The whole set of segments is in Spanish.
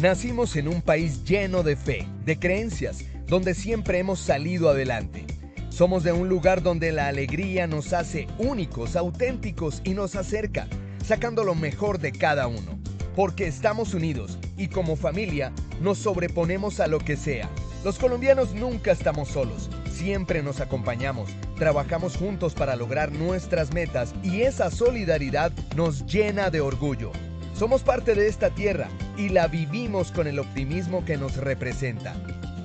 Nacimos en un país lleno de fe, de creencias, donde siempre hemos salido adelante. Somos de un lugar donde la alegría nos hace únicos, auténticos y nos acerca, sacando lo mejor de cada uno. Porque estamos unidos y como familia nos sobreponemos a lo que sea. Los colombianos nunca estamos solos, siempre nos acompañamos, trabajamos juntos para lograr nuestras metas y esa solidaridad nos llena de orgullo. Somos parte de esta tierra y la vivimos con el optimismo que nos representa.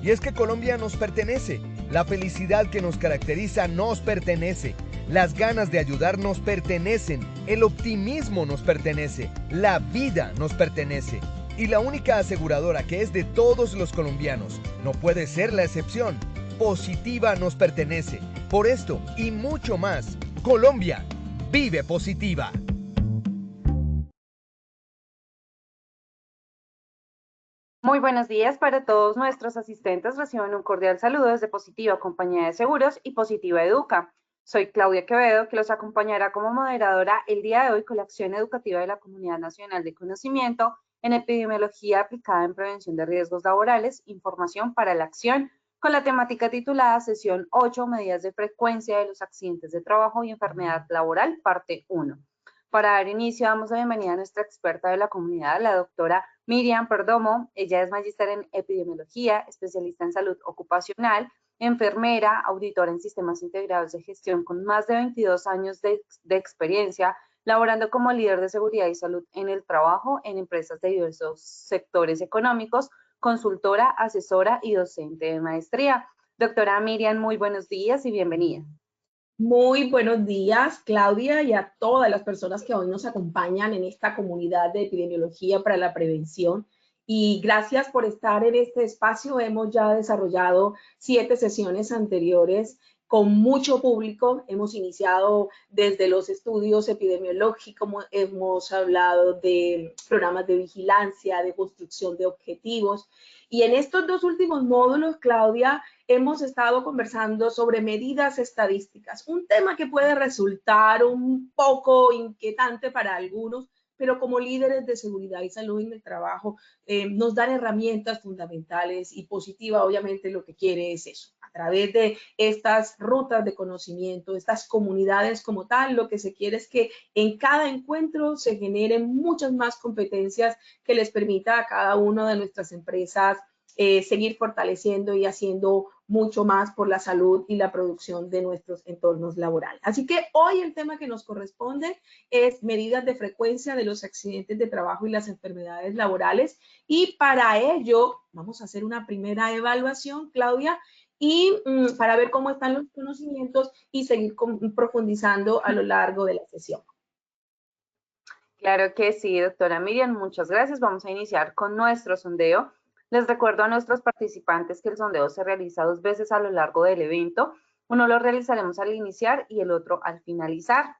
Y es que Colombia nos pertenece, la felicidad que nos caracteriza nos pertenece, las ganas de ayudar nos pertenecen, el optimismo nos pertenece, la vida nos pertenece. Y la única aseguradora que es de todos los colombianos, no puede ser la excepción, Positiva nos pertenece. Por esto y mucho más, Colombia vive Positiva. Muy buenos días para todos nuestros asistentes. Reciban un cordial saludo desde Positiva Compañía de Seguros y Positiva Educa. Soy Claudia Quevedo, que los acompañará como moderadora el día de hoy con la acción educativa de la Comunidad Nacional de Conocimiento en Epidemiología aplicada en Prevención de Riesgos Laborales, Información para la Acción, con la temática titulada Sesión 8, Medidas de Frecuencia de los Accidentes de Trabajo y Enfermedad Laboral, parte 1. Para dar inicio, damos la bienvenida a nuestra experta de la comunidad, la doctora Miriam Perdomo. Ella es magíster en epidemiología, especialista en salud ocupacional, enfermera, auditora en sistemas integrados de gestión con más de 22 años de experiencia, laborando como líder de seguridad y salud en el trabajo en empresas de diversos sectores económicos, consultora, asesora y docente de maestría. Doctora Miriam, muy buenos días y bienvenida. Muy buenos días, Claudia, y a todas las personas que hoy nos acompañan en esta comunidad de epidemiología para la prevención. Y gracias por estar en este espacio. Hemos ya desarrollado 7 sesiones anteriores con mucho público. Hemos iniciado desde los estudios epidemiológicos, hemos hablado de programas de vigilancia, de construcción de objetivos. Y en estos 2 últimos módulos, Claudia, hemos estado conversando sobre medidas estadísticas, un tema que puede resultar un poco inquietante para algunos, pero como líderes de seguridad y salud en el trabajo nos dan herramientas fundamentales y Positiva obviamente lo que quiere es eso. A través de estas rutas de conocimiento, estas comunidades como tal, lo que se quiere es que en cada encuentro se generen muchas más competencias que les permita a cada una de nuestras empresas seguir fortaleciendo y haciendo mucho más por la salud y la producción de nuestros entornos laborales. Así que hoy el tema que nos corresponde es medidas de frecuencia de los accidentes de trabajo y las enfermedades laborales. Y para ello vamos a hacer una primera evaluación, Claudia, y para ver cómo están los conocimientos y seguir profundizando a lo largo de la sesión. Claro que sí, doctora Miriam, muchas gracias. Vamos a iniciar con nuestro sondeo. Les recuerdo a nuestros participantes que el sondeo se realiza 2 veces a lo largo del evento. Uno lo realizaremos al iniciar y el otro al finalizar.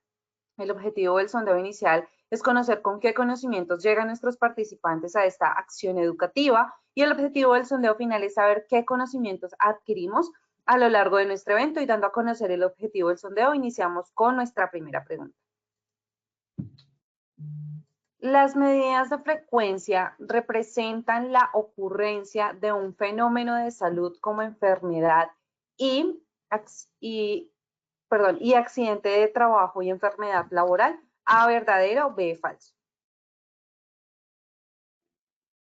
El objetivo del sondeo inicial es conocer con qué conocimientos llegan nuestros participantes a esta acción educativa y el objetivo del sondeo final es saber qué conocimientos adquirimos a lo largo de nuestro evento y dando a conocer el objetivo del sondeo, iniciamos con nuestra primera pregunta. Las medidas de frecuencia representan la ocurrencia de un fenómeno de salud como enfermedad y accidente de trabajo y enfermedad laboral, A, verdadero, B, falso.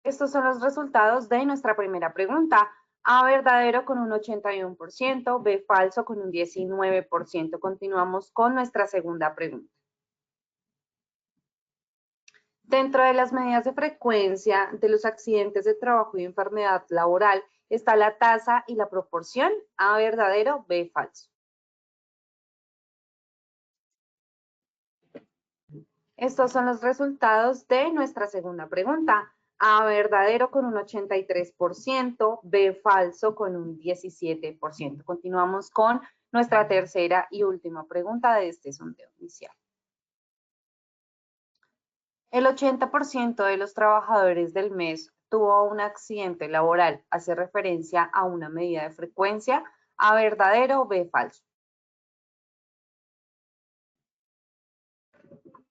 Estos son los resultados de nuestra primera pregunta. A, verdadero con un 81%, B, falso con un 19%. Continuamos con nuestra segunda pregunta. Dentro de las medidas de frecuencia de los accidentes de trabajo y enfermedad laboral está la tasa y la proporción, A, verdadero, B, falso. Estos son los resultados de nuestra segunda pregunta. A, verdadero con un 83%, B, falso con un 17%. Continuamos con nuestra tercera y última pregunta de este sondeo inicial. El 80% de los trabajadores del mes tuvo un accidente laboral. ¿Hace referencia a una medida de frecuencia? A, verdadero, B, falso.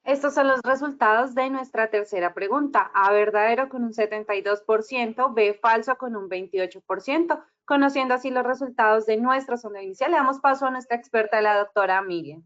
Estos son los resultados de nuestra tercera pregunta. A verdadero con un 72%, B falso con un 28%. Conociendo así los resultados de nuestra sonda inicial, le damos paso a nuestra experta, la doctora Miriam.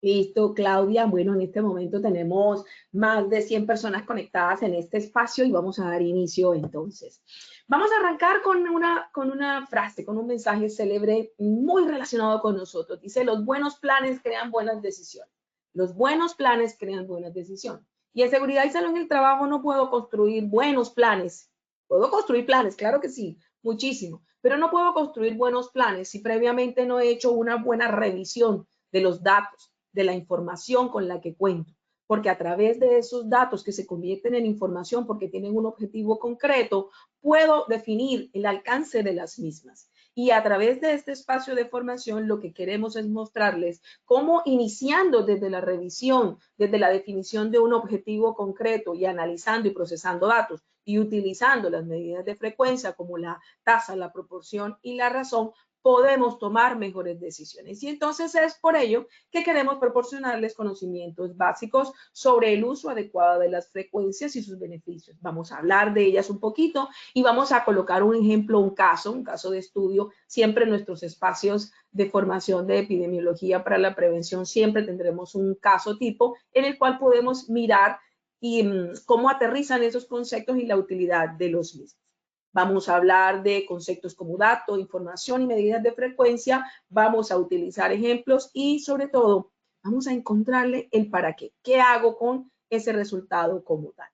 Listo, Claudia. Bueno, en este momento tenemos más de 100 personas conectadas en este espacio y vamos a dar inicio entonces. Vamos a arrancar con una frase, con un mensaje célebre muy relacionado con nosotros. Dice, los buenos planes crean buenas decisiones. Los buenos planes crean buenas decisiones. Y en seguridad y salud en el trabajo no puedo construir buenos planes. Puedo construir planes, claro que sí, muchísimo. Pero no puedo construir buenos planes si previamente no he hecho una buena revisión de los datos, de la información con la que cuento, porque a través de esos datos que se convierten en información porque tienen un objetivo concreto, puedo definir el alcance de las mismas. Y a través de este espacio de formación lo que queremos es mostrarles cómo iniciando desde la revisión, desde la definición de un objetivo concreto y analizando y procesando datos y utilizando las medidas de frecuencia como la tasa, la proporción y la razón, podemos tomar mejores decisiones. Y entonces es por ello que queremos proporcionarles conocimientos básicos sobre el uso adecuado de las frecuencias y sus beneficios. Vamos a hablar de ellas un poquito y vamos a colocar un ejemplo, un caso de estudio. Siempre en nuestros espacios de formación de epidemiología para la prevención siempre tendremos un caso tipo en el cual podemos mirar y cómo aterrizan esos conceptos y la utilidad de los mismos. Vamos a hablar de conceptos como dato, información y medidas de frecuencia. Vamos a utilizar ejemplos y sobre todo vamos a encontrarle el para qué. ¿Qué hago con ese resultado como tal?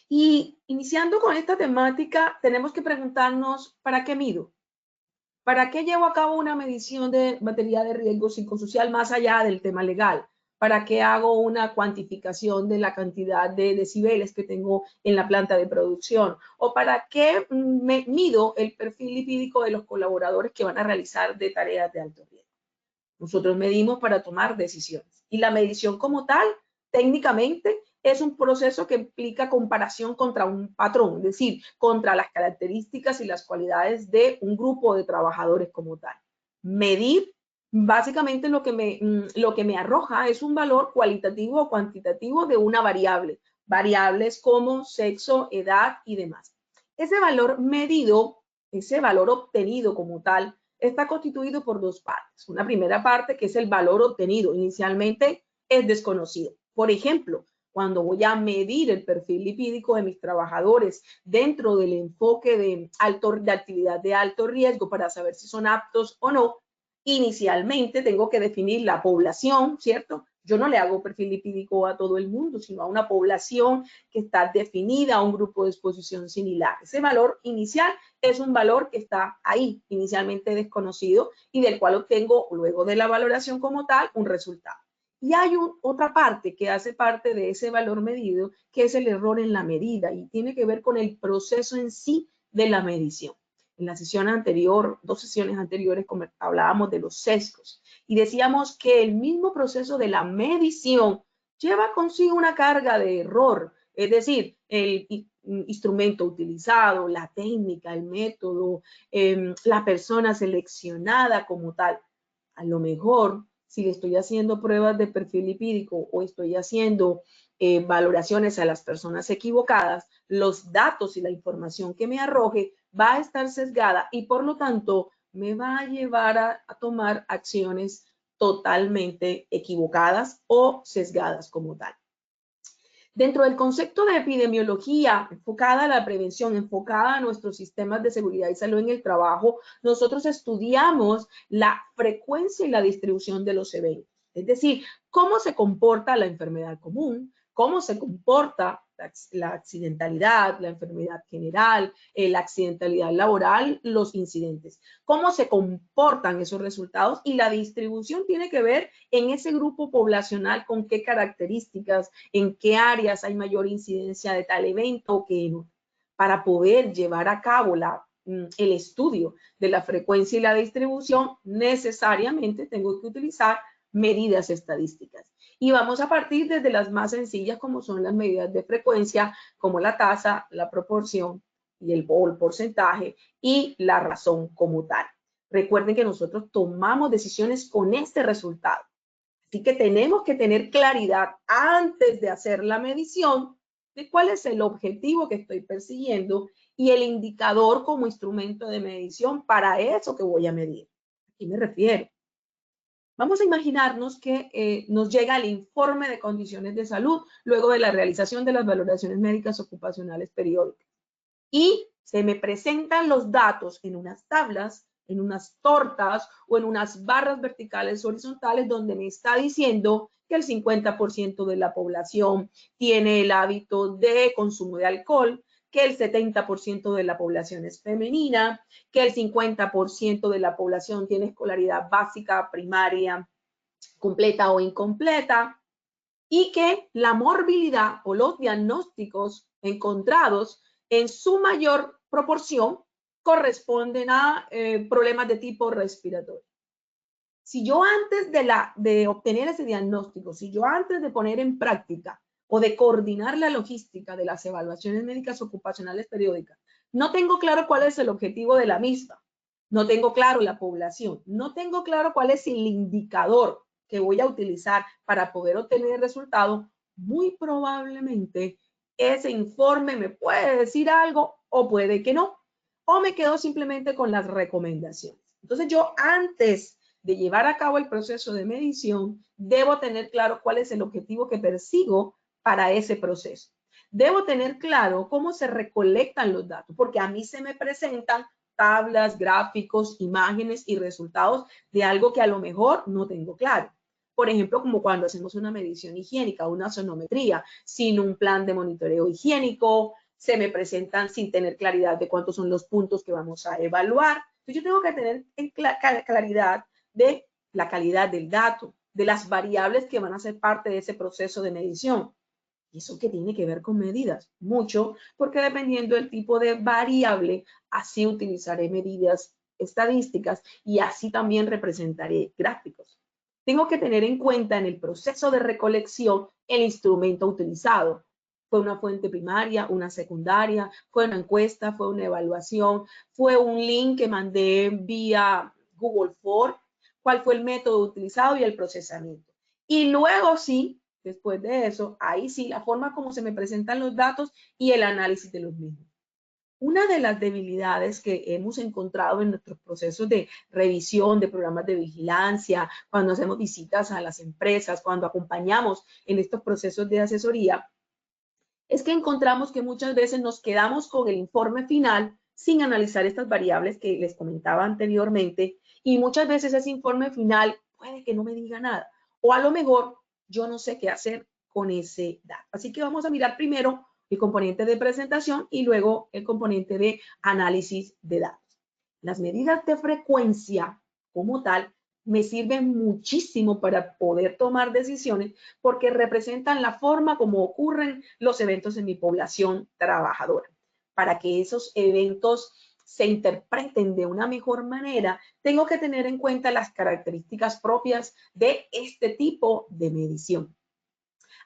Y iniciando con esta temática, tenemos que preguntarnos, ¿para qué mido? ¿Para qué llevo a cabo una medición de materia de riesgo psicosocial más allá del tema legal? ¿Para qué hago una cuantificación de la cantidad de decibeles que tengo en la planta de producción? ¿O para qué me mido el perfil lipídico de los colaboradores que van a realizar de tareas de alto riesgo? Nosotros medimos para tomar decisiones. Y la medición como tal, técnicamente, es un proceso que implica comparación contra un patrón, es decir, contra las características y las cualidades de un grupo de trabajadores como tal. Medir, básicamente lo que me arroja es un valor cualitativo o cuantitativo de una variable. Variables como sexo, edad y demás. Ese valor medido, ese valor obtenido como tal, está constituido por dos partes. Una primera parte que es el valor obtenido. Inicialmente es desconocido. Por ejemplo, cuando voy a medir el perfil lipídico de mis trabajadores dentro del enfoque de actividad de alto riesgo para saber si son aptos o no, inicialmente tengo que definir la población, ¿cierto? Yo no le hago perfil lipídico a todo el mundo, sino a una población que está definida, a un grupo de exposición similar. Ese valor inicial es un valor que está ahí, inicialmente desconocido, y del cual obtengo, luego de la valoración como tal, un resultado. Y hay otra parte que hace parte de ese valor medido, que es el error en la medida, y tiene que ver con el proceso en sí de la medición. En la sesión anterior, 2 sesiones anteriores, hablábamos de los sesgos, y decíamos que el mismo proceso de la medición lleva consigo una carga de error, es decir, el instrumento utilizado, la técnica, el método, la persona seleccionada como tal. A lo mejor, si le estoy haciendo pruebas de perfil lipídico o estoy haciendo valoraciones a las personas equivocadas, los datos y la información que me arroje va a estar sesgada y por lo tanto me va a llevar a tomar acciones totalmente equivocadas o sesgadas como tal. Dentro del concepto de epidemiología enfocada a la prevención, enfocada a nuestros sistemas de seguridad y salud en el trabajo, nosotros estudiamos la frecuencia y la distribución de los eventos. Es decir, cómo se comporta la enfermedad común, cómo se comporta la accidentalidad, la enfermedad general, la accidentalidad laboral, los incidentes. Cómo se comportan esos resultados y la distribución tiene que ver en ese grupo poblacional con qué características, en qué áreas hay mayor incidencia de tal evento o qué no. Para poder llevar a cabo el estudio de la frecuencia y la distribución, necesariamente tengo que utilizar medidas estadísticas. Y vamos a partir desde las más sencillas, como son las medidas de frecuencia, como la tasa, la proporción y el porcentaje y la razón como tal. Recuerden que nosotros tomamos decisiones con este resultado. Así que tenemos que tener claridad antes de hacer la medición de cuál es el objetivo que estoy persiguiendo y el indicador como instrumento de medición para eso que voy a medir. ¿A qué me refiero? Vamos a imaginarnos que nos llega el informe de condiciones de salud luego de la realización de las valoraciones médicas ocupacionales periódicas. Y se me presentan los datos en unas tablas, en unas tortas o en unas barras verticales horizontales donde me está diciendo que el 50% de la población tiene el hábito de consumo de alcohol, que el 70% de la población es femenina, que el 50% de la población tiene escolaridad básica, primaria, completa o incompleta, y que la morbilidad o los diagnósticos encontrados en su mayor proporción corresponden a problemas de tipo respiratorio. Si yo antes de obtener ese diagnóstico, si yo antes de poner en práctica o de coordinar la logística de las evaluaciones médicas ocupacionales periódicas, no tengo claro cuál es el objetivo de la misma, no tengo claro la población, no tengo claro cuál es el indicador que voy a utilizar para poder obtener el resultado, muy probablemente ese informe me puede decir algo o puede que no, o me quedo simplemente con las recomendaciones. Entonces yo antes de llevar a cabo el proceso de medición, debo tener claro cuál es el objetivo que persigo para ese proceso. Debo tener claro cómo se recolectan los datos, porque a mí se me presentan tablas, gráficos, imágenes y resultados de algo que a lo mejor no tengo claro. Por ejemplo, como cuando hacemos una medición higiénica, una sonometría, sin un plan de monitoreo higiénico, se me presentan sin tener claridad de cuántos son los puntos que vamos a evaluar. Entonces, yo tengo que tener claridad de la calidad del dato, de las variables que van a ser parte de ese proceso de medición. ¿Y eso qué tiene que ver con medidas? Mucho, porque dependiendo del tipo de variable, así utilizaré medidas estadísticas y así también representaré gráficos. Tengo que tener en cuenta en el proceso de recolección el instrumento utilizado. ¿Fue una fuente primaria, una secundaria? ¿Fue una encuesta? ¿Fue una evaluación? ¿Fue un link que mandé vía Google Form? ¿Cuál fue el método utilizado y el procesamiento? Y luego sí, después de eso, ahí sí, la forma como se me presentan los datos y el análisis de los mismos. Una de las debilidades que hemos encontrado en nuestros procesos de revisión de programas de vigilancia, cuando hacemos visitas a las empresas, cuando acompañamos en estos procesos de asesoría, es que encontramos que muchas veces nos quedamos con el informe final sin analizar estas variables que les comentaba anteriormente y muchas veces ese informe final puede que no me diga nada o a lo mejor yo no sé qué hacer con ese dato. Así que vamos a mirar primero el componente de presentación y luego el componente de análisis de datos. Las medidas de frecuencia como tal me sirven muchísimo para poder tomar decisiones porque representan la forma como ocurren los eventos en mi población trabajadora. Para que esos eventos se interpreten de una mejor manera, tengo que tener en cuenta las características propias de este tipo de medición.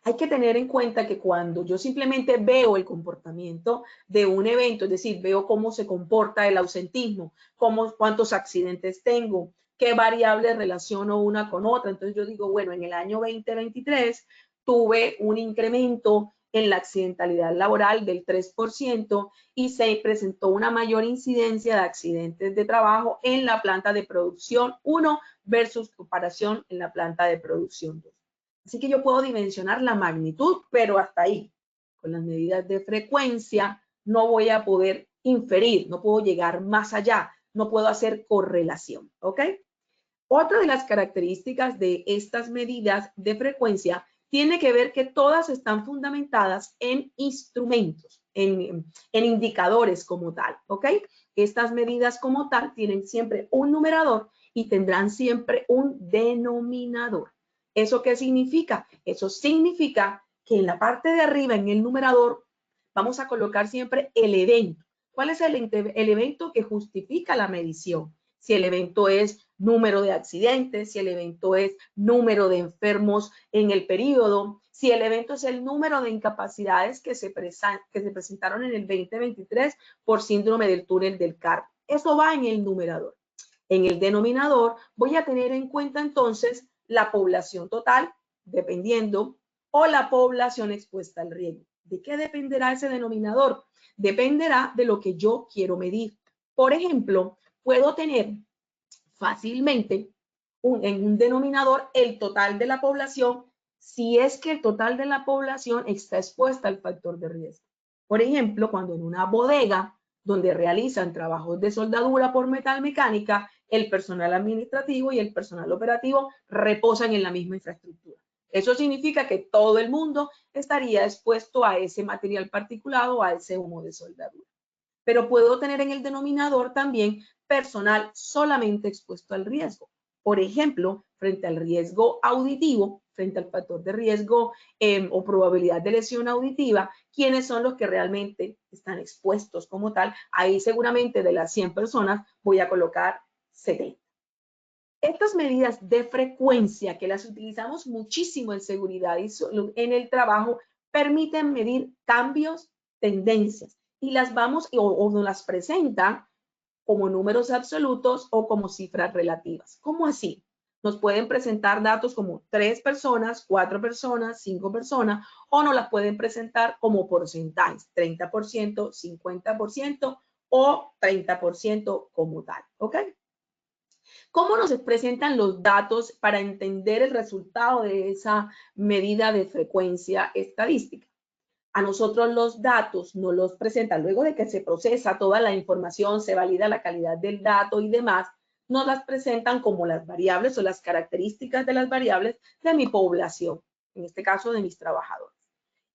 Hay que tener en cuenta que cuando yo simplemente veo el comportamiento de un evento, es decir, veo cómo se comporta el ausentismo, cuántos accidentes tengo, qué variables relaciono una con otra. Entonces yo digo, bueno, en el año 2023 tuve un incremento en la accidentalidad laboral del 3% y se presentó una mayor incidencia de accidentes de trabajo en la planta de producción 1 versus comparación en la planta de producción 2. Así que yo puedo dimensionar la magnitud, pero hasta ahí. Con las medidas de frecuencia no voy a poder inferir, no puedo llegar más allá, no puedo hacer correlación, ¿ok? Otra de las características de estas medidas de frecuencia tiene que ver que todas están fundamentadas en instrumentos, en indicadores como tal, ¿ok? Estas medidas como tal tienen siempre un numerador y tendrán siempre un denominador. ¿Eso qué significa? Eso significa que en la parte de arriba, en el numerador, vamos a colocar siempre el evento. ¿Cuál es el evento que justifica la medición? Si el evento es número de accidentes, si el evento es número de enfermos en el periodo, si el evento es el número de incapacidades que se presentaron en el 2023 por síndrome del túnel del carpo. Eso va en el numerador. En el denominador voy a tener en cuenta entonces la población total, dependiendo, o la población expuesta al riesgo. ¿De qué dependerá ese denominador? Dependerá de lo que yo quiero medir. Por ejemplo, puedo tener fácilmente en un denominador el total de la población si es que el total de la población está expuesta al factor de riesgo. Por ejemplo, cuando en una bodega donde realizan trabajos de soldadura por metalmecánica, el personal administrativo y el personal operativo reposan en la misma infraestructura. Eso significa que todo el mundo estaría expuesto a ese material particulado, a ese humo de soldadura. Pero puedo tener en el denominador también personal solamente expuesto al riesgo. Por ejemplo, frente al riesgo auditivo, frente al factor de riesgo o probabilidad de lesión auditiva, ¿quiénes son los que realmente están expuestos como tal? Ahí seguramente de las 100 personas voy a colocar 70. Estas medidas de frecuencia que las utilizamos muchísimo en seguridad y en el trabajo permiten medir cambios, tendencias y las vamos o nos las presentan como números absolutos o como cifras relativas. ¿Cómo así? Nos pueden presentar datos como 3 personas, 4 personas, 5 personas o nos las pueden presentar como porcentajes, 30%, 50% o 30% como tal, ¿ok? ¿Cómo nos presentan los datos para entender el resultado de esa medida de frecuencia estadística? A nosotros los datos nos los presentan luego de que se procesa toda la información, se valida la calidad del dato y demás, nos las presentan como las variables o las características de las variables de mi población, en este caso de mis trabajadores.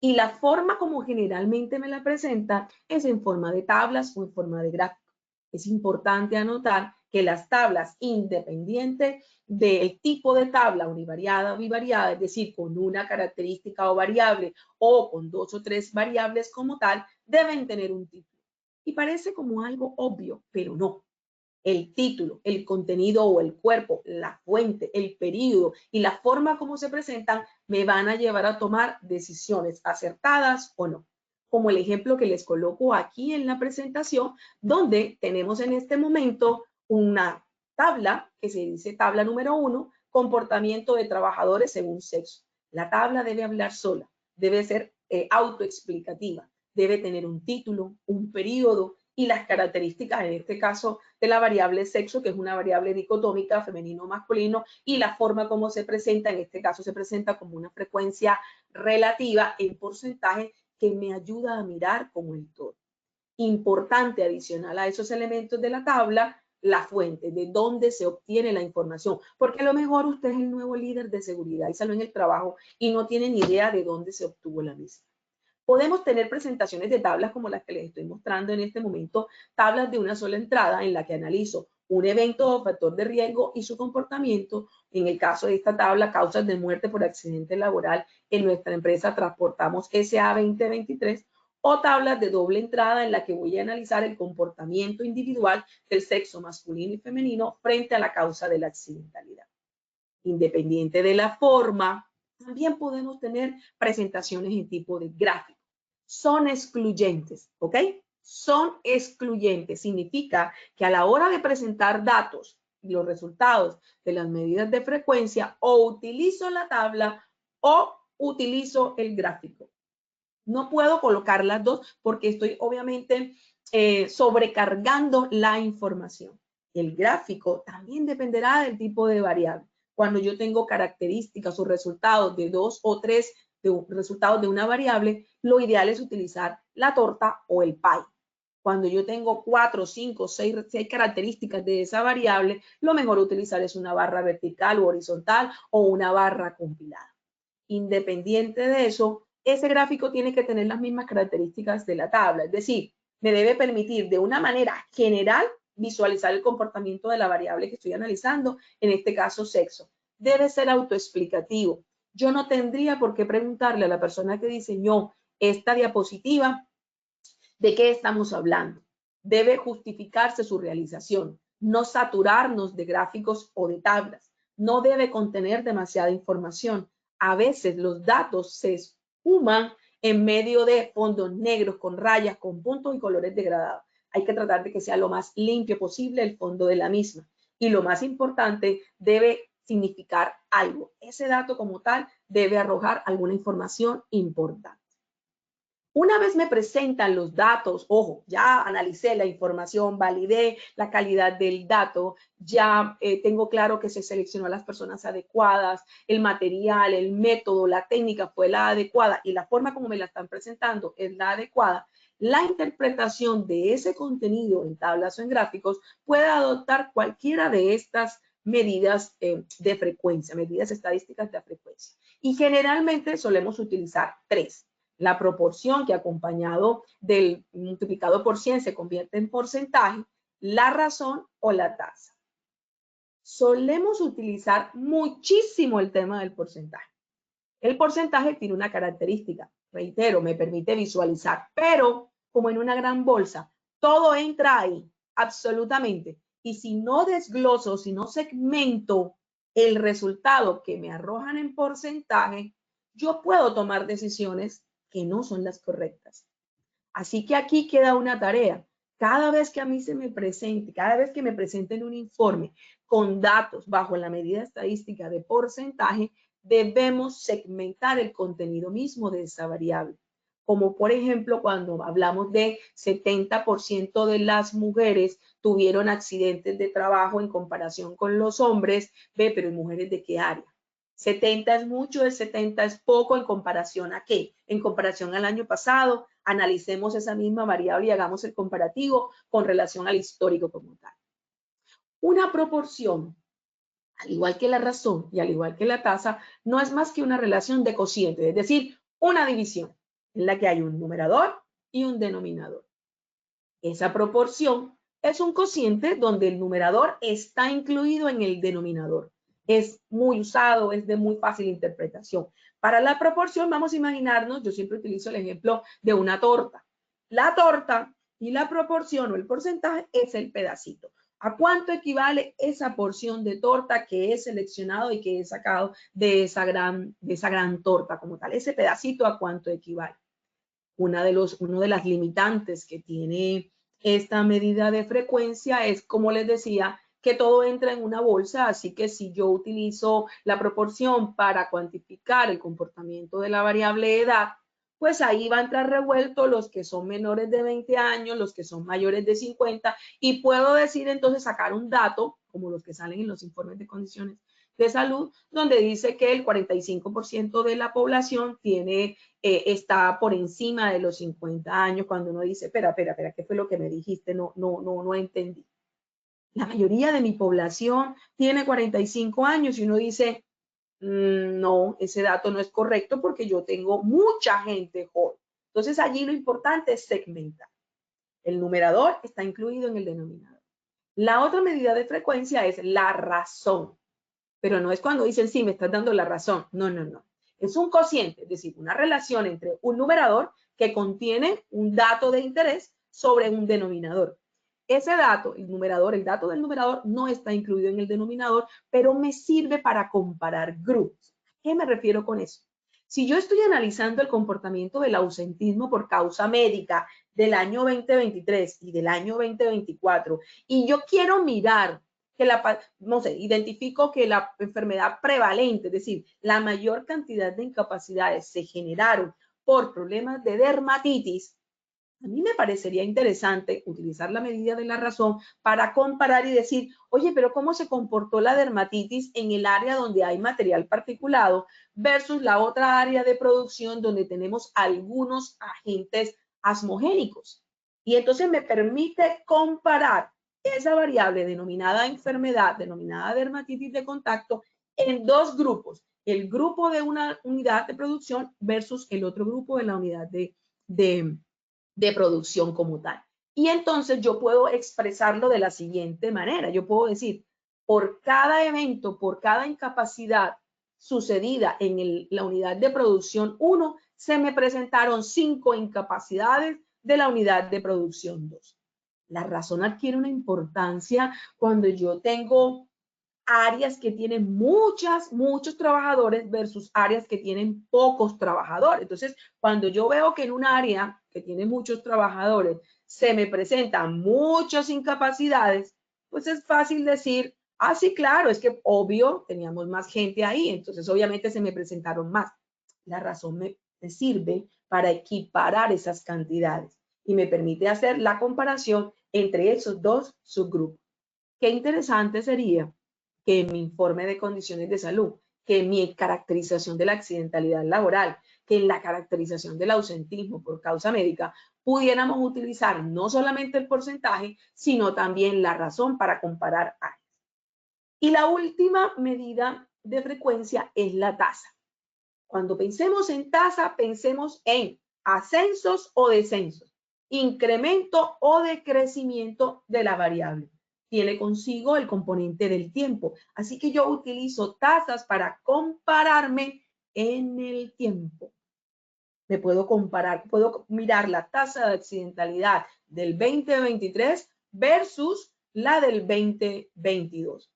Y la forma como generalmente me la presentan es en forma de tablas o en forma de gráficos. Es importante anotar que las tablas, independiente del tipo de tabla, univariada o bivariada, es decir, con una característica o variable o con 2 o 3 variables como tal, deben tener un título. Y parece como algo obvio, pero no. El título, el contenido o el cuerpo, la fuente, el periodo y la forma como se presentan me van a llevar a tomar decisiones acertadas o no. Como el ejemplo que les coloco aquí en la presentación, donde tenemos en este momento una tabla que se dice tabla número 1, comportamiento de trabajadores según sexo. La tabla debe hablar sola, debe ser autoexplicativa, debe tener un título, un periodo y las características, en este caso, de la variable sexo, que es una variable dicotómica, femenino-masculino, y la forma como se presenta, en este caso se presenta como una frecuencia relativa en porcentaje que me ayuda a mirar como el todo. Importante adicional a esos elementos de la tabla, la fuente, de dónde se obtiene la información, porque a lo mejor usted es el nuevo líder de seguridad y salió en el trabajo y no tiene ni idea de dónde se obtuvo la misma. Podemos tener presentaciones de tablas como las que les estoy mostrando en este momento, tablas de una sola entrada en la que analizo un evento o factor de riesgo y su comportamiento. En el caso de esta tabla, causas de muerte por accidente laboral, en nuestra empresa transportamos SA 2023, o tablas de doble entrada en la que voy a analizar el comportamiento individual del sexo masculino y femenino frente a la causa de la accidentalidad. Independiente de la forma, también podemos tener presentaciones en tipo de gráfico. Son excluyentes, ¿ok? Son excluyentes. Significa que a la hora de presentar datos y los resultados de las medidas de frecuencia, o utilizo la tabla o utilizo el gráfico. No puedo colocar las dos porque estoy obviamente sobrecargando la información. El gráfico también dependerá del tipo de variable. Cuando yo tengo características o resultados de 2 o 3 resultados de una variable, lo ideal es utilizar la torta o el pie. Cuando yo tengo 4, 5, 6 características de esa variable, lo mejor utilizar es una barra vertical o horizontal o una barra compilada. Independiente de eso, ese gráfico tiene que tener las mismas características de la tabla, es decir, me debe permitir de una manera general visualizar el comportamiento de la variable que estoy analizando, en este caso sexo. Debe ser autoexplicativo. Yo no tendría por qué preguntarle a la persona que diseñó esta diapositiva de qué estamos hablando. Debe justificarse su realización, no saturarnos de gráficos o de tablas. No debe contener demasiada información. A veces los datos se esfuman en medio de fondos negros con rayas, con puntos y colores degradados. Hay que tratar de que sea lo más limpio posible el fondo de la misma. Y lo más importante, debe significar algo. Ese dato como tal debe arrojar alguna información importante. Una vez me presentan los datos, ojo, ya analicé la información, validé la calidad del dato, ya tengo claro que se seleccionó a las personas adecuadas, el material, el método, la técnica fue la adecuada y la forma como me la están presentando es la adecuada. La interpretación de ese contenido en tablas o en gráficos puede adoptar cualquiera de estas medidas de frecuencia, medidas estadísticas de frecuencia. Y generalmente solemos utilizar 3. La proporción que acompañado del multiplicado por 100 se convierte en porcentaje, la razón o la tasa. Solemos utilizar muchísimo el tema del porcentaje. El porcentaje tiene una característica, reitero, me permite visualizar, pero como en una gran bolsa, todo entra ahí, absolutamente. Y si no desgloso, si no segmento el resultado que me arrojan en porcentaje, yo puedo tomar decisiones que no son las correctas. Así que aquí queda una tarea. Cada vez que a mí se me presente, cada vez que me presenten un informe con datos bajo la medida estadística de porcentaje, debemos segmentar el contenido mismo de esa variable. Como por ejemplo, cuando hablamos de 70% de las mujeres tuvieron accidentes de trabajo en comparación con los hombres, pero ¿en mujeres de qué área? 70 es mucho, el 70 es poco, ¿en comparación a qué? En comparación al año pasado, analicemos esa misma variable y hagamos el comparativo con relación al histórico como tal. Una proporción, al igual que la razón y al igual que la tasa, no es más que una relación de cociente, es decir, una división en la que hay un numerador y un denominador. Esa proporción es un cociente donde el numerador está incluido en el denominador. Es muy usado, es de muy fácil interpretación. Para la proporción vamos a imaginarnos, yo siempre utilizo el ejemplo de una torta. La torta y la proporción o el porcentaje es el pedacito. ¿A cuánto equivale esa porción de torta que he seleccionado y que he sacado de esa gran torta como tal? Ese pedacito, ¿a cuánto equivale? Una de las limitantes que tiene esta medida de frecuencia es, como les decía, que todo entra en una bolsa, así que si yo utilizo la proporción para cuantificar el comportamiento de la variable edad, pues ahí va a entrar revuelto los que son menores de 20 años, los que son mayores de 50, y puedo decir entonces sacar un dato, como los que salen en los informes de condiciones de salud, donde dice que el 45% de la población está por encima de los 50 años, cuando uno dice, espera, ¿qué fue lo que me dijiste? No entendí. La mayoría de mi población tiene 45 años y uno dice, no, ese dato no es correcto porque yo tengo mucha gente joven. Entonces allí lo importante es segmentar. El numerador está incluido en el denominador. La otra medida de frecuencia es la razón, pero no es cuando dicen, sí, me estás dando la razón. No. Es un cociente, es decir, una relación entre un numerador que contiene un dato de interés sobre un denominador. Ese dato, el dato del numerador no está incluido en el denominador, pero me sirve para comparar grupos. ¿A qué me refiero con eso? Si yo estoy analizando el comportamiento del ausentismo por causa médica del año 2023 y del año 2024, y yo quiero mirar que identifico que la enfermedad prevalente, es decir, la mayor cantidad de incapacidades se generaron por problemas de dermatitis, a mí me parecería interesante utilizar la medida de la razón para comparar y decir, oye, pero ¿cómo se comportó la dermatitis en el área donde hay material particulado versus la otra área de producción donde tenemos algunos agentes asmogénicos? Y entonces me permite comparar esa variable denominada enfermedad, denominada dermatitis de contacto, en dos grupos. El grupo de una unidad de producción versus el otro grupo de la unidad de producción como tal. Y entonces yo puedo expresarlo de la siguiente manera. Yo puedo decir, por cada evento, por cada incapacidad sucedida en la unidad de producción 1, se me presentaron 5 incapacidades de la unidad de producción 2. La razón adquiere una importancia cuando yo tengo áreas que tienen muchos trabajadores versus áreas que tienen pocos trabajadores. Entonces, cuando yo veo que en un área que tiene muchos trabajadores se me presentan muchas incapacidades, pues es fácil decir, Ah, sí, claro, es que obvio, teníamos más gente ahí, entonces obviamente se me presentaron más. La razón me sirve para equiparar esas cantidades y me permite hacer la comparación entre esos dos subgrupos. Qué interesante sería que en mi informe de condiciones de salud, que en mi caracterización de la accidentalidad laboral, que en la caracterización del ausentismo por causa médica, pudiéramos utilizar no solamente el porcentaje, sino también la razón para comparar áreas. Y la última medida de frecuencia es la tasa. Cuando pensemos en tasa, pensemos en ascensos o descensos, incremento o decrecimiento de la variable. Tiene consigo el componente del tiempo. Así que yo utilizo tasas para compararme en el tiempo. Me puedo comparar, puedo mirar la tasa de accidentalidad del 2023 versus la del 2022.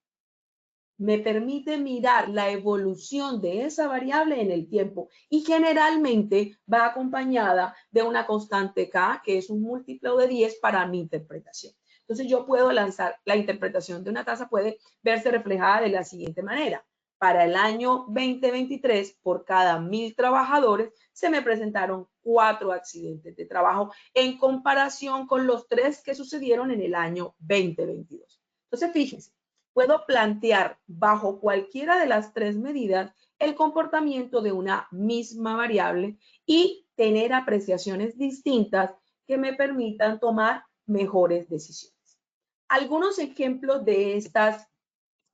Me permite mirar la evolución de esa variable en el tiempo y generalmente va acompañada de una constante K, que es un múltiplo de 10 para mi interpretación. Entonces yo puedo lanzar, la interpretación de una tasa puede verse reflejada de la siguiente manera. Para el año 2023, por cada 1000 trabajadores, se me presentaron 4 accidentes de trabajo en comparación con los 3 que sucedieron en el año 2022. Entonces, fíjense, puedo plantear bajo cualquiera de las 3 medidas el comportamiento de una misma variable y tener apreciaciones distintas que me permitan tomar mejores decisiones. Algunos ejemplos de estas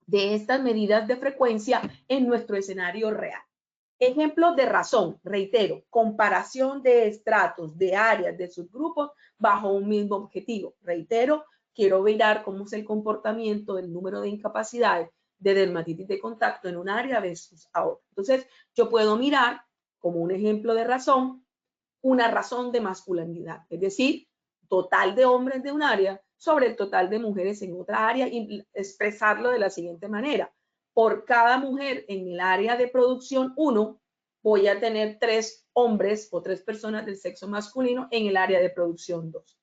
medidas de frecuencia en nuestro escenario real. Ejemplos de razón, reitero, comparación de estratos, de áreas, de subgrupos bajo un mismo objetivo. Reitero, quiero mirar cómo es el comportamiento del número de incapacidades de dermatitis de contacto en un área versus a otra. Entonces, yo puedo mirar como un ejemplo de razón, una razón de masculinidad, es decir, total de hombres de un área sobre el total de mujeres en otra área y expresarlo de la siguiente manera. Por cada mujer en el área de producción 1, voy a tener 3 hombres o 3 personas del sexo masculino en el área de producción 2.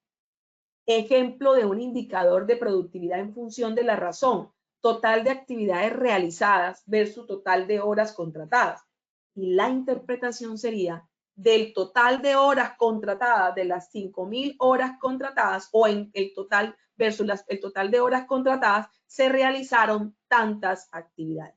Ejemplo de un indicador de productividad en función de la razón, total de actividades realizadas versus total de horas contratadas. Y la interpretación sería del total de horas contratadas, de las 5.000 horas contratadas o en el total versus el total de horas contratadas, se realizaron tantas actividades.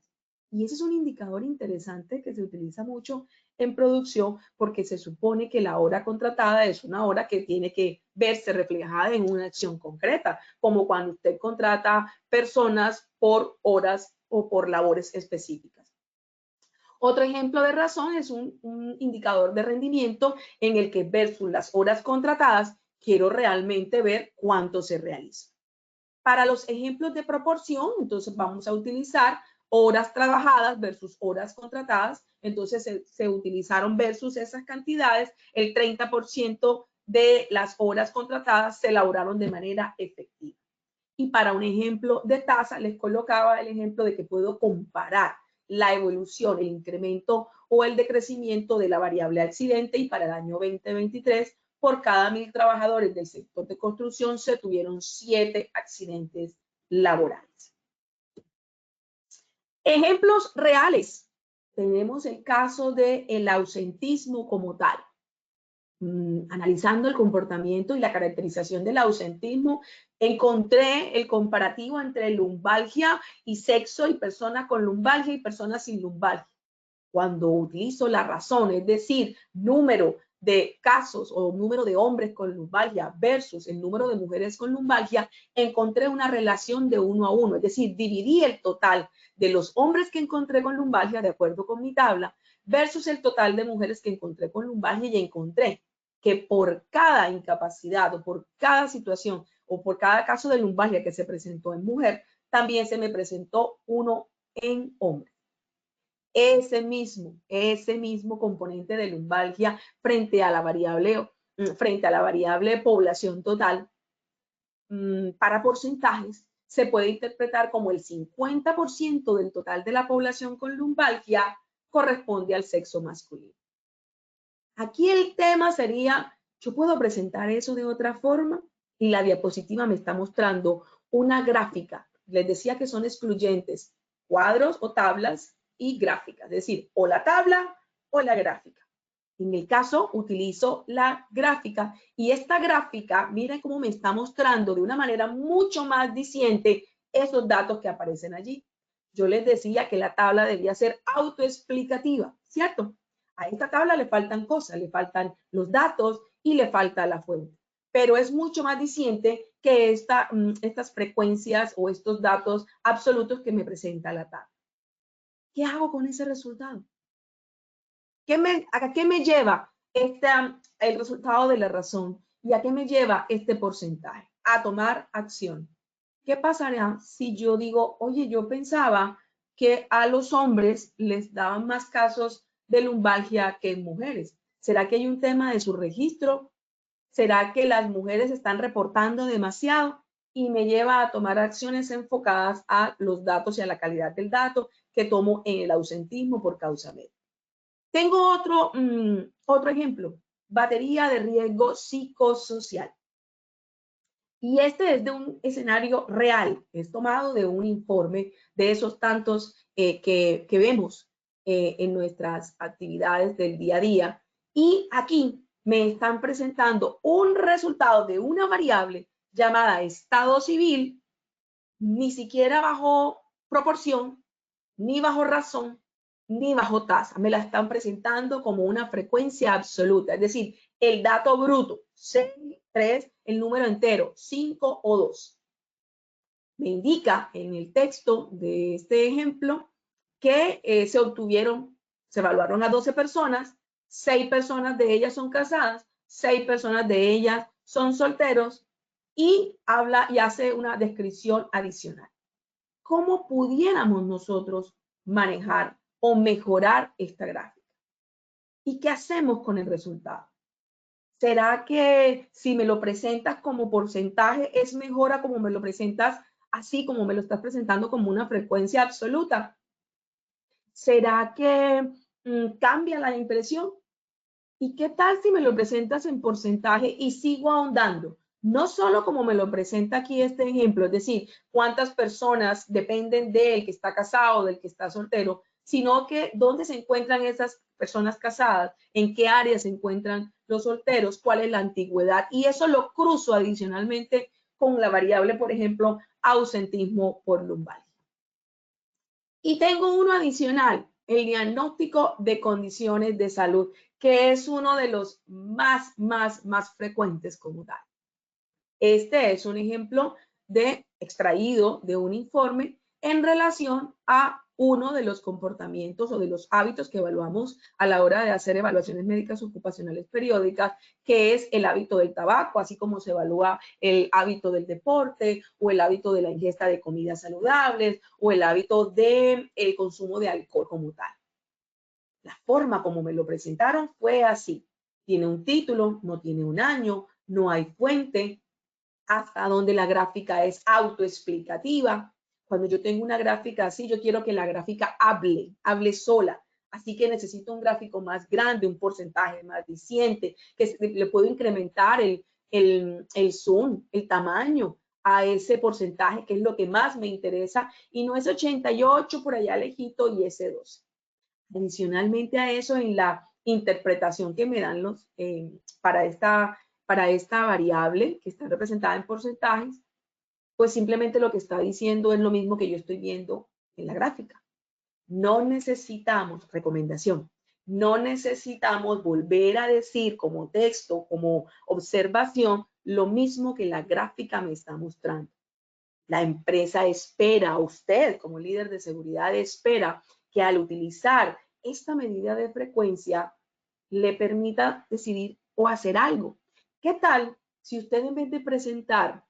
Y ese es un indicador interesante que se utiliza mucho en producción porque se supone que la hora contratada es una hora que tiene que verse reflejada en una acción concreta, como cuando usted contrata personas por horas o por labores específicas. Otro ejemplo de razón es un indicador de rendimiento en el que versus las horas contratadas quiero realmente ver cuánto se realiza. Para los ejemplos de proporción, entonces vamos a utilizar horas trabajadas versus horas contratadas. Entonces se utilizaron versus esas cantidades, el 30% de las horas contratadas se elaboraron de manera efectiva. Y para un ejemplo de tasa, les colocaba el ejemplo de que puedo comparar la evolución, el incremento o el decrecimiento de la variable accidente y para el año 2023, por cada 1000 trabajadores del sector de construcción se tuvieron 7 accidentes laborales. Ejemplos reales. Tenemos el caso del ausentismo como tal. Analizando el comportamiento y la caracterización del ausentismo, encontré el comparativo entre lumbalgia y sexo y personas con lumbalgia y personas sin lumbalgia. Cuando utilizo la razón, es decir, número de casos o número de hombres con lumbalgia versus el número de mujeres con lumbalgia, encontré una relación de 1 a 1, es decir, dividí el total de los hombres que encontré con lumbalgia, de acuerdo con mi tabla, versus el total de mujeres que encontré con lumbalgia y encontré que por cada incapacidad o por cada situación o por cada caso de lumbalgia que se presentó en mujer, también se me presentó uno en hombre. Ese mismo componente de lumbalgia frente a la variable población total, para porcentajes, se puede interpretar como el 50% del total de la población con lumbalgia corresponde al sexo masculino. Aquí el tema sería, yo puedo presentar eso de otra forma y la diapositiva me está mostrando una gráfica les decía que son excluyentes, cuadros o tablas y gráficas, es decir, o la tabla o la gráfica. En el caso, utilizo la gráfica y esta gráfica, miren cómo me está mostrando de una manera mucho más diciente esos datos que aparecen allí. Yo les decía que la tabla debía ser autoexplicativa, ¿cierto? A esta tabla le faltan cosas, le faltan los datos y le falta la fuente. Pero es mucho más diciente que estas frecuencias o estos datos absolutos que me presenta la tabla. ¿Qué hago con ese resultado? ¿A qué me lleva el resultado de la razón? ¿Y a qué me lleva este porcentaje? A tomar acción. ¿Qué pasará si yo digo, oye, yo pensaba que a los hombres les daban más casos de lumbalgia que mujeres? ¿Será que hay un tema de su registro? ¿Será que las mujeres están reportando demasiado? Y me lleva a tomar acciones enfocadas a los datos y a la calidad del dato que tomo en el ausentismo por causa médica. Tengo otro ejemplo, batería de riesgo psicosocial. Y este es de un escenario real, es tomado de un informe de esos tantos que vemos en nuestras actividades del día a día. Y aquí me están presentando un resultado de una variable llamada estado civil, ni siquiera bajo proporción, ni bajo razón, ni bajo tasa. Me la están presentando como una frecuencia absoluta, es decir, el dato bruto, 6, 3, el número entero, 5 o 2. Me indica en el texto de este ejemplo que se evaluaron a 12 personas, 6 personas de ellas son casadas, 6 personas de ellas son solteros y habla y hace una descripción adicional. ¿Cómo pudiéramos nosotros manejar o mejorar esta gráfica? ¿Y qué hacemos con el resultado? ¿Será que si me lo presentas como porcentaje es mejor a como me lo presentas así, como me lo estás presentando como una frecuencia absoluta? ¿Será que cambia la impresión? ¿Y qué tal si me lo presentas en porcentaje y sigo ahondando? No solo como me lo presenta aquí este ejemplo, es decir, cuántas personas dependen del que está casado, del que está soltero, sino que dónde se encuentran esas personas casadas, en qué áreas se encuentran los solteros, cuál es la antigüedad. Y eso lo cruzo adicionalmente con la variable, por ejemplo, ausentismo por lumbalgia. Y tengo uno adicional, el diagnóstico de condiciones de salud, que es uno de los más frecuentes como tal. Este es un ejemplo extraído de un informe en relación a uno de los comportamientos o de los hábitos que evaluamos a la hora de hacer evaluaciones médicas ocupacionales periódicas, que es el hábito del tabaco, así como se evalúa el hábito del deporte o el hábito de la ingesta de comidas saludables o el hábito del consumo de alcohol como tal. La forma como me lo presentaron fue así. Tiene un título, no tiene un año, no hay fuente, hasta donde la gráfica es autoexplicativa. Cuando yo tengo una gráfica así, yo quiero que la gráfica hable sola. Así que necesito un gráfico más grande, un porcentaje más diciente, que le puedo incrementar el zoom, el tamaño a ese porcentaje, que es lo que más me interesa, y no es 88 por allá lejito y ese 12. Adicionalmente a eso, en la interpretación que me dan para esta variable que está representada en porcentajes, pues simplemente lo que está diciendo es lo mismo que yo estoy viendo en la gráfica. No necesitamos, recomendación, no necesitamos volver a decir como texto, como observación, lo mismo que la gráfica me está mostrando. La empresa espera, usted como líder de seguridad espera que al utilizar esta medida de frecuencia le permita decidir o hacer algo. ¿Qué tal si usted en vez de presentar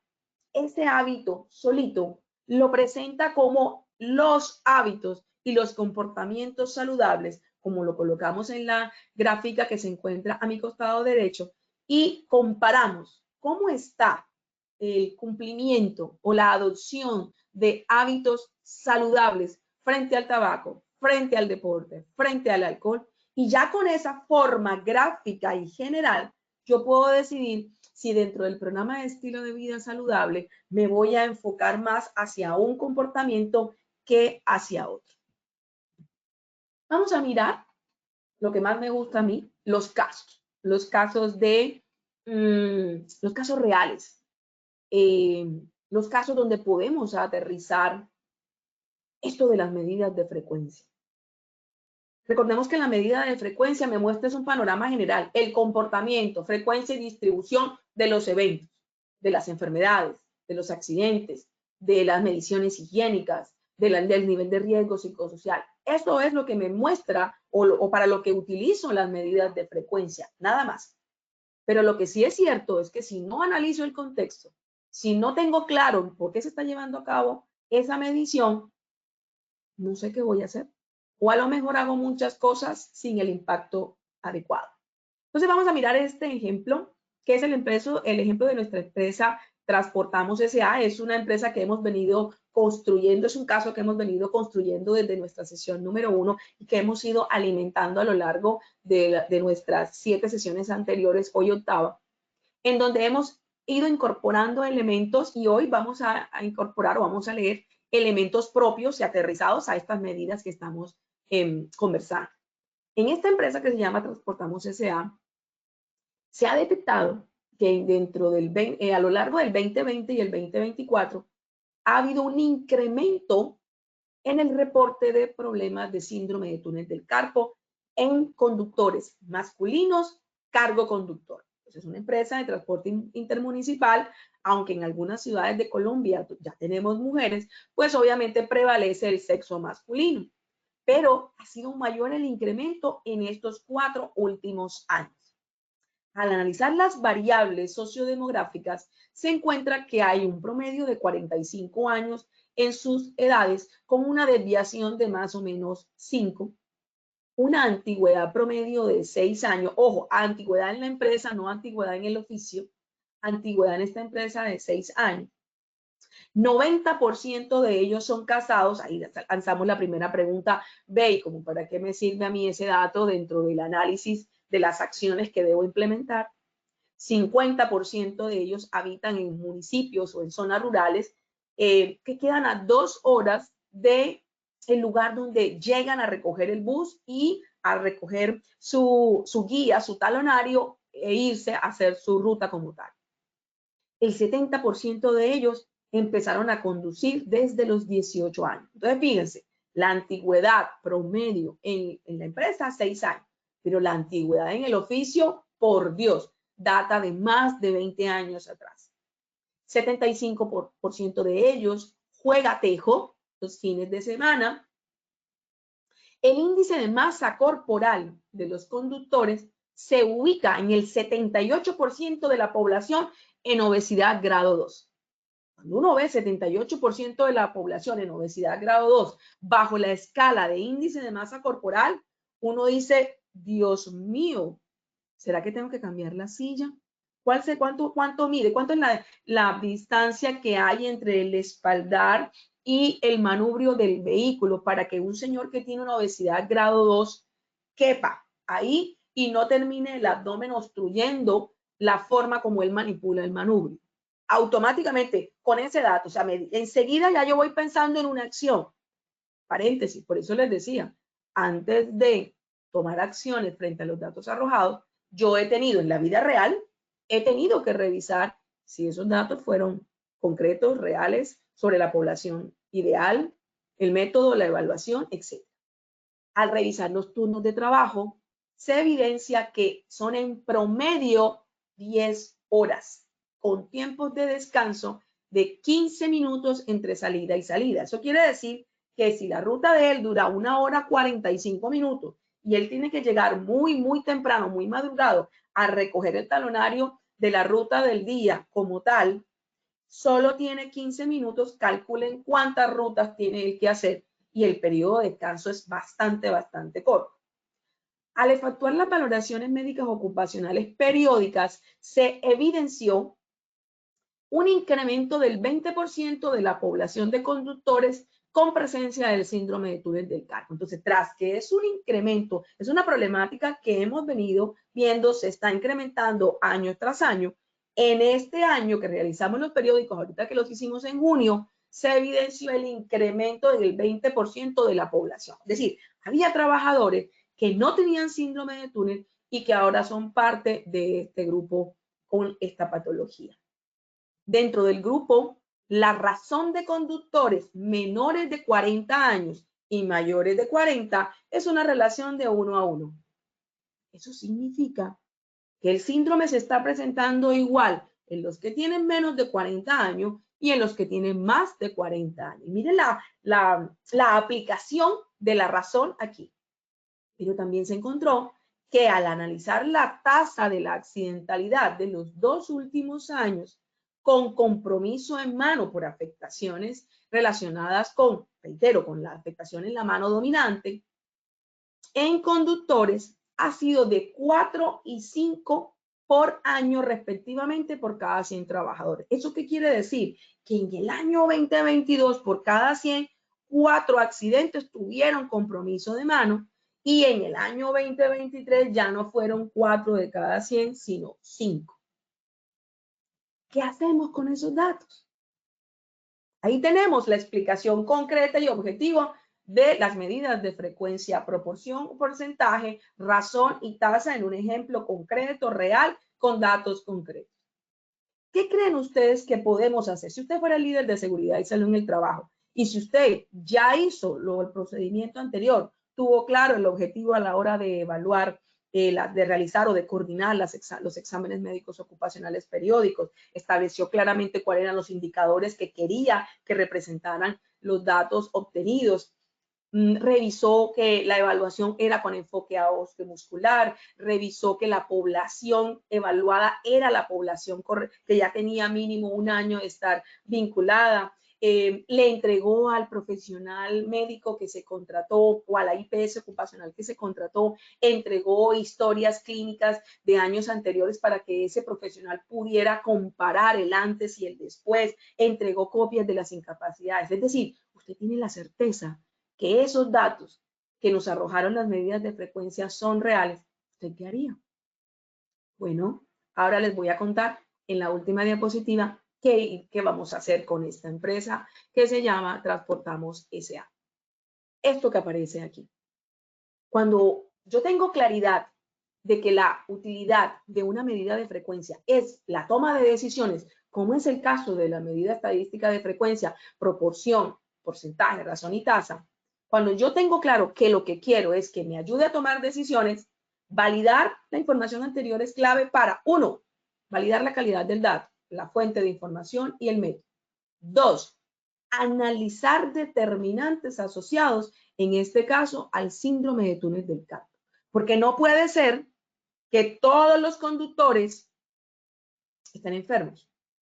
ese hábito solito, lo presenta como los hábitos y los comportamientos saludables, como lo colocamos en la gráfica que se encuentra a mi costado derecho, y comparamos cómo está el cumplimiento o la adopción de hábitos saludables frente al tabaco, frente al deporte, frente al alcohol? Y ya con esa forma gráfica y general, yo puedo decidir si dentro del programa de estilo de vida saludable me voy a enfocar más hacia un comportamiento que hacia otro. Vamos a mirar lo que más me gusta a mí, los casos los casos reales, los casos donde podemos aterrizar esto de las medidas de frecuencia. Recordemos que la medida de frecuencia me muestra un panorama general, el comportamiento, frecuencia y distribución de los eventos, de las enfermedades, de los accidentes, de las mediciones higiénicas, del nivel de riesgo psicosocial. Esto es lo que me muestra o para lo que utilizo las medidas de frecuencia, nada más. Pero lo que sí es cierto es que si no analizo el contexto, si no tengo claro por qué se está llevando a cabo esa medición, no sé qué voy a hacer. O a lo mejor hago muchas cosas sin el impacto adecuado. Entonces vamos a mirar este ejemplo, que es el ejemplo de nuestra empresa Transportamos S.A. Es una empresa que hemos venido construyendo, es un caso que hemos venido construyendo desde nuestra sesión número 1 y que hemos ido alimentando a lo largo de nuestras 7 sesiones anteriores, hoy 8ª, en donde hemos ido incorporando elementos y hoy vamos a incorporar o vamos a leer elementos propios y aterrizados a estas medidas que estamos conversando. En esta empresa que se llama Transportamos S.A., se ha detectado que a lo largo del 2020 y el 2024 ha habido un incremento en el reporte de problemas de síndrome de túnel del carpo en conductores masculinos, cargo conductor. Pues es una empresa de transporte intermunicipal, aunque en algunas ciudades de Colombia ya tenemos mujeres, pues obviamente prevalece el sexo masculino. Pero ha sido mayor el incremento en estos 4 últimos años. Al analizar las variables sociodemográficas, se encuentra que hay un promedio de 45 años en sus edades con una desviación de más o menos 5, una antigüedad promedio de 6 años, ojo, antigüedad en la empresa, no antigüedad en el oficio, antigüedad en esta empresa de 6 años. 90% de ellos son casados, ahí lanzamos la primera pregunta, ve, como para qué me sirve a mí ese dato dentro del análisis de las acciones que debo implementar. 50% de ellos habitan en municipios o en zonas rurales que quedan a 2 horas del lugar donde llegan a recoger el bus y a recoger su guía, su talonario e irse a hacer su ruta como tal. El 70% de ellos empezaron a conducir desde los 18 años. Entonces, fíjense, la antigüedad promedio en la empresa, 6 años, pero la antigüedad en el oficio, por Dios, data de más de 20 años atrás. 75% de ellos juega tejo los fines de semana. El índice de masa corporal de los conductores se ubica en el 78% de la población en obesidad grado 2. Cuando uno ve 78% de la población en obesidad grado 2 bajo la escala de índice de masa corporal, uno dice, Dios mío, ¿será que tengo que cambiar la silla? ¿Cuánto mide? ¿Cuánto es la distancia que hay entre el espaldar y el manubrio del vehículo para que un señor que tiene una obesidad grado 2 quepa ahí y no termine el abdomen obstruyendo la forma como él manipula el manubrio? Automáticamente, con ese dato, o sea, enseguida ya yo voy pensando en una acción. Paréntesis, por eso les decía, antes de tomar acciones frente a los datos arrojados, yo he tenido en la vida real, he tenido que revisar si esos datos fueron concretos, reales, sobre la población ideal, el método, la evaluación, etc. Al revisar los turnos de trabajo, se evidencia que son en promedio 10 horas, con tiempos de descanso de 15 minutos entre salida y salida. Eso quiere decir que si la ruta de él dura 1 hora 45 minutos y él tiene que llegar muy temprano, muy madrugado, a recoger el talonario de la ruta del día como tal, solo tiene 15 minutos, calculen cuántas rutas tiene él que hacer y el periodo de descanso es bastante corto. Al efectuar las valoraciones médicas ocupacionales periódicas, se evidenció un incremento del 20% de la población de conductores con presencia del síndrome de túnel del carpo. Entonces, tras que es un incremento, es una problemática que hemos venido viendo, se está incrementando año tras año, En este año que realizamos los periódicos, ahorita que los hicimos en junio, se evidenció el incremento del 20% de la población. Es decir, había trabajadores que no tenían síndrome de túnel y que ahora son parte de este grupo con esta patología. Dentro del grupo, la razón de conductores menores de 40 años y mayores de 40 es una relación de 1 a 1. Eso significa que el síndrome se está presentando igual en los que tienen menos de 40 años y en los que tienen más de 40 años. Miren la aplicación de la razón aquí. Pero también se encontró que al analizar la tasa de la accidentalidad de los 2 últimos años con compromiso en mano por afectaciones relacionadas con, reitero, con la afectación en la mano dominante, en conductores ha sido de 4 y 5 por año respectivamente por cada 100 trabajadores. ¿Eso qué quiere decir? Que en el año 2022 por cada 100, 4 accidentes tuvieron compromiso de mano y en el año 2023 ya no fueron 4 de cada 100, sino 5. ¿Qué hacemos con esos datos? Ahí tenemos la explicación concreta y objetiva de las medidas de frecuencia, proporción, porcentaje, razón y tasa en un ejemplo concreto, real, con datos concretos. ¿Qué creen ustedes que podemos hacer? Si usted fuera líder de seguridad y salud en el trabajo, y si usted ya hizo el procedimiento anterior, tuvo claro el objetivo a la hora de evaluar, de realizar o de coordinar los exámenes médicos ocupacionales periódicos, estableció claramente cuáles eran los indicadores que quería que representaran los datos obtenidos, revisó que la evaluación era con enfoque a osteomuscular, revisó que la población evaluada era la población que ya tenía mínimo 1 año de estar vinculada, le entregó al profesional médico que se contrató o a la IPS ocupacional que se contrató, entregó historias clínicas de años anteriores para que ese profesional pudiera comparar el antes y el después, entregó copias de las incapacidades. Es decir, usted tiene la certeza que esos datos que nos arrojaron las medidas de frecuencia son reales, ¿usted qué haría? Bueno, ahora les voy a contar en la última diapositiva qué vamos a hacer con esta empresa que se llama Transportamos S.A. Esto que aparece aquí. Cuando yo tengo claridad de que la utilidad de una medida de frecuencia es la toma de decisiones, como es el caso de la medida estadística de frecuencia, proporción, porcentaje, razón y tasa, cuando yo tengo claro que lo que quiero es que me ayude a tomar decisiones, validar la información anterior es clave para, 1, validar la calidad del dato, la fuente de información y el método. 2, analizar determinantes asociados, en este caso, al síndrome de túnel del carpo. Porque no puede ser que todos los conductores estén enfermos.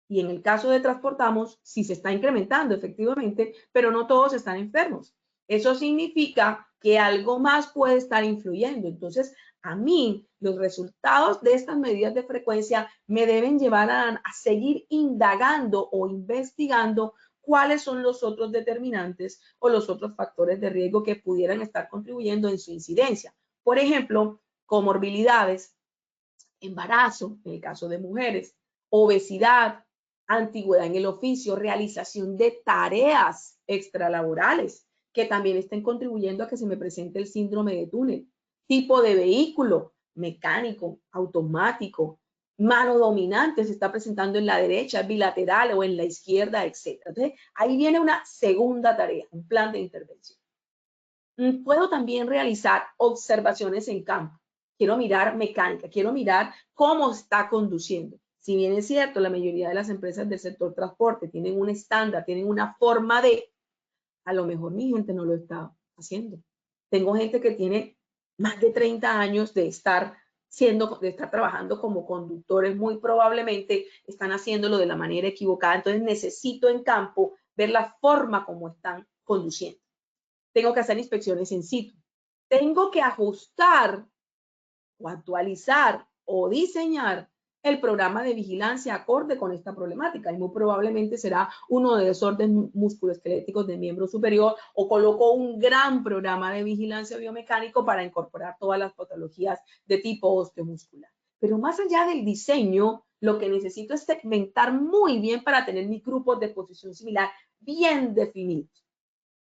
Y en el caso de Transportamos, sí se está incrementando efectivamente, pero no todos están enfermos. Eso significa que algo más puede estar influyendo. Entonces, a mí, los resultados de estas medidas de frecuencia me deben llevar a seguir indagando o investigando cuáles son los otros determinantes o los otros factores de riesgo que pudieran estar contribuyendo en su incidencia. Por ejemplo, comorbilidades, embarazo, en el caso de mujeres, obesidad, antigüedad en el oficio, realización de tareas extralaborales que también estén contribuyendo a que se me presente el síndrome de túnel, tipo de vehículo, mecánico, automático, mano dominante se está presentando en la derecha, bilateral o en la izquierda, etc. Entonces, ahí viene una segunda tarea, un plan de intervención. Puedo también realizar observaciones en campo. Quiero mirar mecánica, quiero mirar cómo está conduciendo. Si bien es cierto, la mayoría de las empresas del sector transporte tienen un estándar, tienen una forma de, a lo mejor mi gente no lo está haciendo. Tengo gente que tiene más de 30 años de estar trabajando como conductores, muy probablemente están haciéndolo de la manera equivocada. Entonces necesito en campo ver la forma como están conduciendo. Tengo que hacer inspecciones in situ. Tengo que ajustar o actualizar o diseñar el programa de vigilancia acorde con esta problemática y muy probablemente será uno de desórdenes musculoesqueléticos del miembro superior o coloco un gran programa de vigilancia biomecánico para incorporar todas las patologías de tipo osteomuscular. Pero más allá del diseño, Lo que necesito es segmentar muy bien para tener mis grupos de exposición similar bien definidos.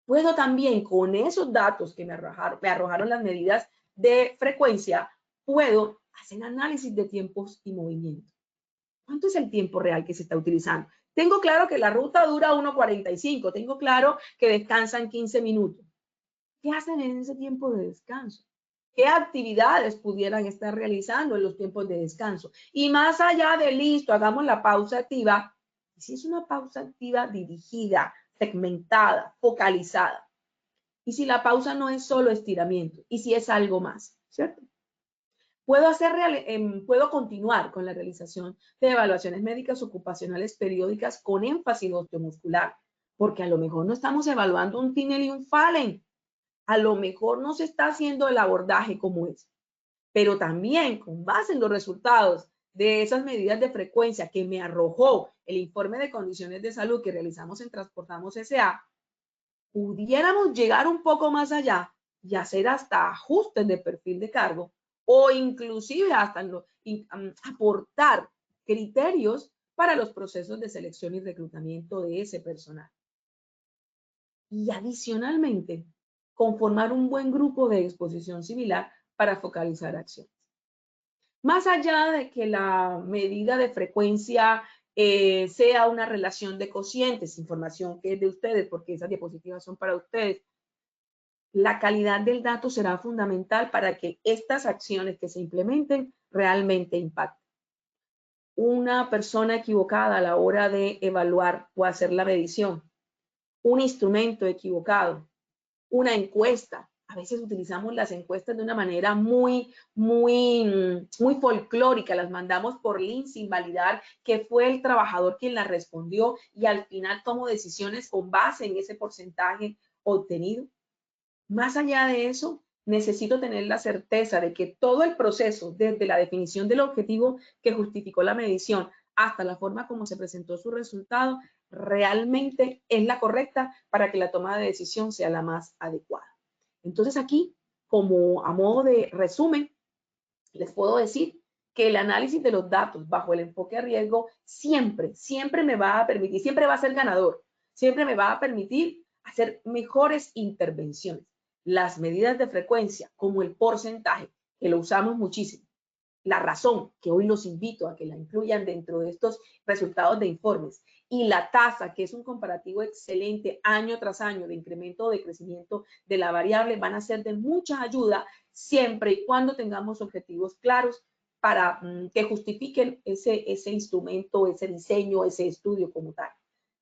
Puedo también, con esos datos que me arrojaron las medidas de frecuencia, puedo hacer análisis de tiempos y movimientos. ¿Cuánto es el tiempo real que se está utilizando? Tengo claro que la ruta dura 1:45, tengo claro que descansan 15 minutos. ¿Qué hacen en ese tiempo de descanso? ¿Qué actividades pudieran estar realizando en los tiempos de descanso? Y más allá de listo, hagamos la pausa activa, si es una pausa activa dirigida, segmentada, focalizada, y si la pausa no es solo estiramiento, y si es algo más, ¿cierto? Puedo continuar con la realización de evaluaciones médicas ocupacionales periódicas con énfasis osteomuscular, porque a lo mejor no estamos evaluando un Tinel y un Fallen, a lo mejor no se está haciendo el abordaje como es, pero también con base en los resultados de esas medidas de frecuencia que me arrojó el informe de condiciones de salud que realizamos en Transportamos S.A., pudiéramos llegar un poco más allá y hacer hasta ajustes de perfil de cargo o inclusive hasta aportar criterios para los procesos de selección y reclutamiento de ese personal. Y adicionalmente, conformar un buen grupo de exposición similar para focalizar acciones. Más allá de que la medida de frecuencia sea una relación de cocientes, información que es de ustedes, porque esas diapositivas son para ustedes, la calidad del dato será fundamental para que estas acciones que se implementen realmente impacten. Una persona equivocada a la hora de evaluar o hacer la medición, un instrumento equivocado, una encuesta. A veces utilizamos las encuestas de una manera muy folclórica, las mandamos por link sin validar que fue el trabajador quien la respondió y al final tomo decisiones con base en ese porcentaje obtenido. Más allá de eso, necesito tener la certeza de que todo el proceso, desde la definición del objetivo que justificó la medición hasta la forma como se presentó su resultado, realmente es la correcta para que la toma de decisión sea la más adecuada. Entonces aquí, como a modo de resumen, les puedo decir que el análisis de los datos bajo el enfoque a riesgo siempre me va a permitir, siempre va a ser ganador, siempre me va a permitir hacer mejores intervenciones. Las medidas de frecuencia, como el porcentaje, que lo usamos muchísimo, la razón que hoy los invito a que la incluyan dentro de estos resultados de informes, y la tasa, que es un comparativo excelente año tras año de incremento o de crecimiento de la variable, van a ser de mucha ayuda siempre y cuando tengamos objetivos claros para que justifiquen ese instrumento, ese diseño, ese estudio como tal.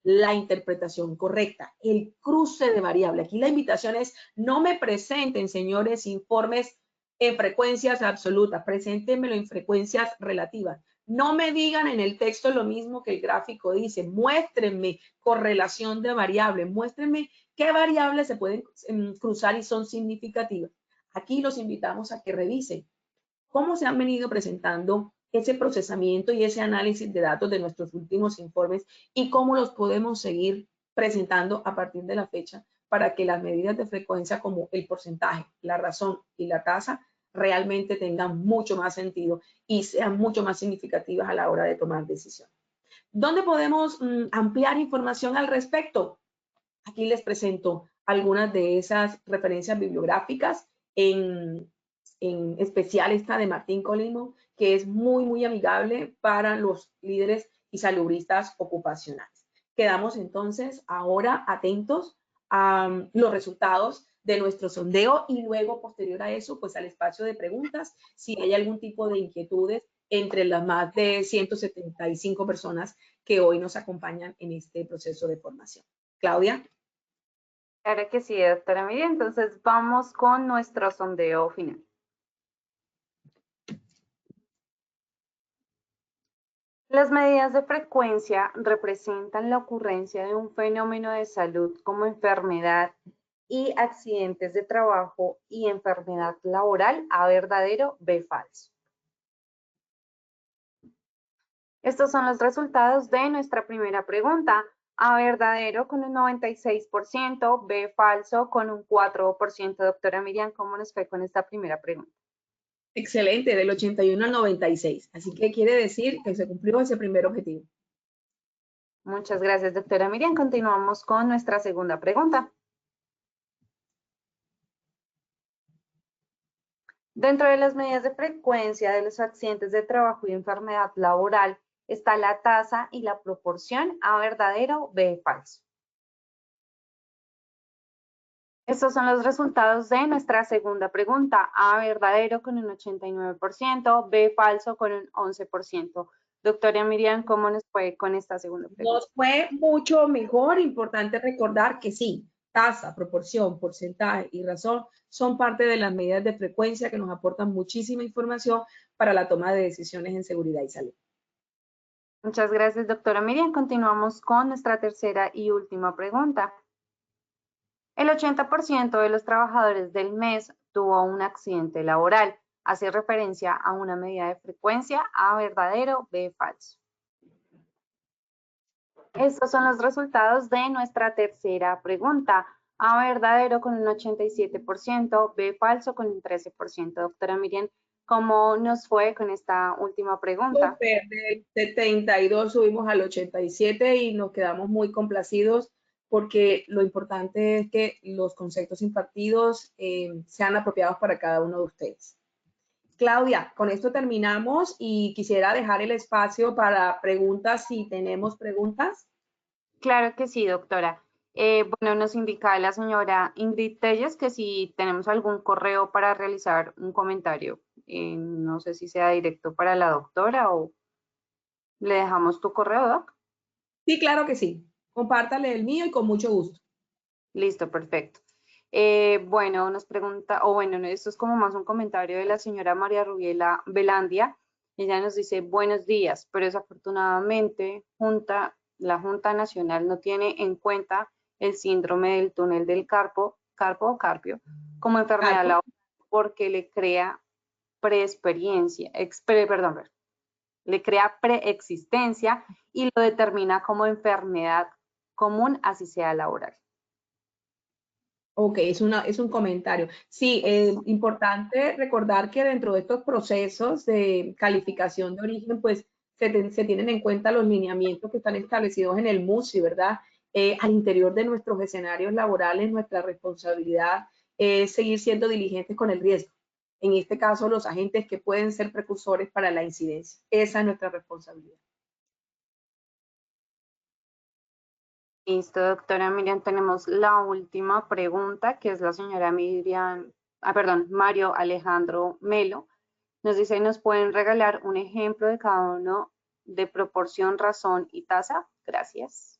La interpretación correcta, el cruce de variable. Aquí la invitación es: no me presenten, señores, informes en frecuencias absolutas, preséntenmelo en frecuencias relativas. No me digan en el texto lo mismo que el gráfico dice, muéstrenme correlación de variables, muéstrenme qué variables se pueden cruzar y son significativas. Aquí los invitamos a que revisen cómo se han venido presentando ese procesamiento y ese análisis de datos de nuestros últimos informes y cómo los podemos seguir presentando a partir de la fecha para que las medidas de frecuencia como el porcentaje, la razón y la tasa realmente tengan mucho más sentido y sean mucho más significativas a la hora de tomar decisiones. ¿Dónde podemos ampliar información al respecto? Aquí les presento algunas de esas referencias bibliográficas, en especial esta de Martín Colimo, que es muy amigable para los líderes y salubristas ocupacionales. Quedamos entonces ahora atentos a los resultados de nuestro sondeo y luego, posterior a eso, pues al espacio de preguntas, si hay algún tipo de inquietudes entre las más de 175 personas que hoy nos acompañan en este proceso de formación. Claudia. Claro que sí, doctora Miriam. Entonces vamos con nuestro sondeo final. Las medidas de frecuencia representan la ocurrencia de un fenómeno de salud como enfermedad y accidentes de trabajo y enfermedad laboral, A verdadero, B falso. Estos son los resultados de nuestra primera pregunta. A verdadero con un 96%, B falso con un 4%. Doctora Miriam, ¿cómo nos fue con esta primera pregunta? Excelente, del 81 al 96. Así que quiere decir que se cumplió ese primer objetivo. Muchas gracias, doctora Miriam. Continuamos con nuestra segunda pregunta. Dentro de las medidas de frecuencia de los accidentes de trabajo y enfermedad laboral está la tasa y la proporción A verdadero, B falso. Estos son los resultados de nuestra segunda pregunta. A verdadero con un 89%, B falso con un 11%. Doctora Miriam, ¿cómo nos fue con esta segunda pregunta? Nos fue mucho mejor. Importante recordar que sí, tasa, proporción, porcentaje y razón son parte de las medidas de frecuencia que nos aportan muchísima información para la toma de decisiones en seguridad y salud. Muchas gracias, doctora Miriam. Continuamos con nuestra tercera y última pregunta. El 80% de los trabajadores del mes tuvo un accidente laboral. Hace referencia a una medida de frecuencia, A verdadero, B falso. Estos son los resultados de nuestra tercera pregunta. A verdadero con un 87%, B falso con un 13%. Doctora Miriam, ¿cómo nos fue con esta última pregunta? Super, del 72 subimos al 87 y nos quedamos muy complacidos porque lo importante es que los conceptos impartidos sean apropiados para cada uno de ustedes. Claudia, con esto terminamos y quisiera dejar el espacio para preguntas si tenemos preguntas. Claro que sí, doctora. Bueno, nos indica la señora Ingrid Telles que si tenemos algún correo para realizar un comentario. No sé si sea directo para la doctora o le dejamos tu correo, doc. Sí, claro que sí. Compártale el mío y con mucho gusto. Listo, perfecto. Bueno, nos pregunta, o bueno, esto es como más un comentario de la señora María Rubiela Velandia. Ella nos dice, buenos días, pero desafortunadamente la Junta Nacional no tiene en cuenta el síndrome del túnel del carpo o carpio como enfermedad laboral porque le crea le crea preexistencia y lo determina como enfermedad común, así sea laboral. Ok, es un comentario. Sí, importante recordar que dentro de estos procesos de calificación de origen, pues se tienen en cuenta los lineamientos que están establecidos en el MUSI, ¿verdad? Al interior de nuestros escenarios laborales, nuestra responsabilidad es seguir siendo diligentes con el riesgo. En este caso, los agentes que pueden ser precursores para la incidencia. Esa es nuestra responsabilidad. Listo, doctora Miriam, tenemos la última pregunta, que es la señora Mario Alejandro Melo. Nos dice, ¿nos pueden regalar un ejemplo de cada uno de proporción, razón y tasa? Gracias.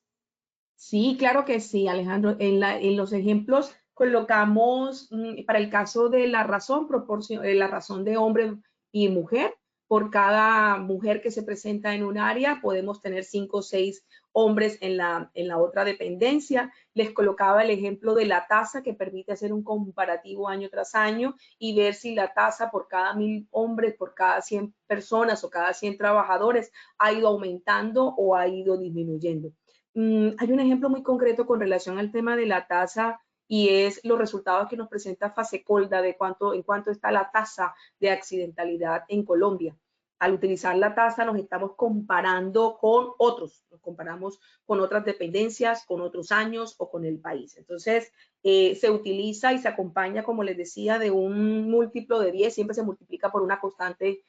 Sí, claro que sí, Alejandro. En los ejemplos colocamos, para el caso de la razón, la razón de hombre y mujer. Por cada mujer que se presenta en un área, podemos tener 5 o 6 hombres en la otra dependencia. Les colocaba el ejemplo de la tasa que permite hacer un comparativo año tras año y ver si la tasa por cada 1000 hombres, por cada 100 personas o cada 100 trabajadores ha ido aumentando o ha ido disminuyendo. Hay un ejemplo muy concreto con relación al tema de la tasa y es los resultados que nos presenta Fasecolda de en cuánto está la tasa de accidentalidad en Colombia. Al utilizar la tasa nos estamos comparando con otros, nos comparamos con otras dependencias, con otros años o con el país. Entonces, se utiliza y se acompaña, como les decía, de un múltiplo de 10, siempre se multiplica por una constante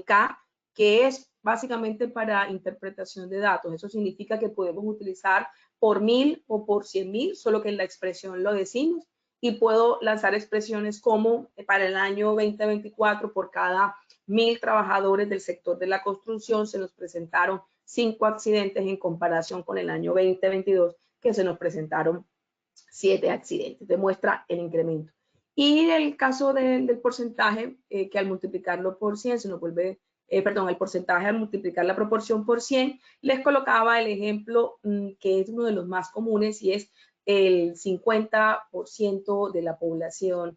K, que es básicamente para interpretación de datos. Eso significa que podemos utilizar por 1000 o por 100.000, solo que en la expresión lo decimos. Y puedo lanzar expresiones como para el año 2024, por cada 1000 trabajadores del sector de la construcción, se nos presentaron 5 accidentes en comparación con el año 2022, que se nos presentaron 7 accidentes. Demuestra el incremento. Y el caso del porcentaje, que al multiplicarlo por 100 se nos vuelve el porcentaje al multiplicar la proporción por 100, les colocaba el ejemplo que es uno de los más comunes y es el 50% de la población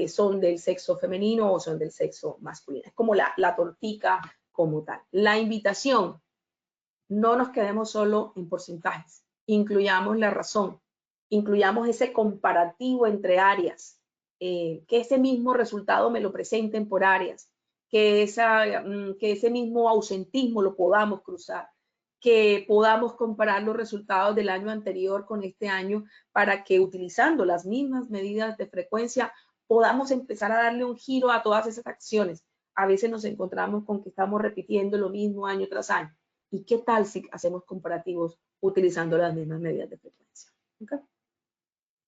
son del sexo femenino o son del sexo masculino. Es como la tortica como tal. La invitación, no nos quedemos solo en porcentajes, incluyamos la razón, incluyamos ese comparativo entre áreas, que ese mismo resultado me lo presenten por áreas. que ese mismo ausentismo lo podamos cruzar, que podamos comparar los resultados del año anterior con este año para que utilizando las mismas medidas de frecuencia podamos empezar a darle un giro a todas esas acciones. A veces nos encontramos con que estamos repitiendo lo mismo año tras año. ¿Y qué tal si hacemos comparativos utilizando las mismas medidas de frecuencia? ¿Okay?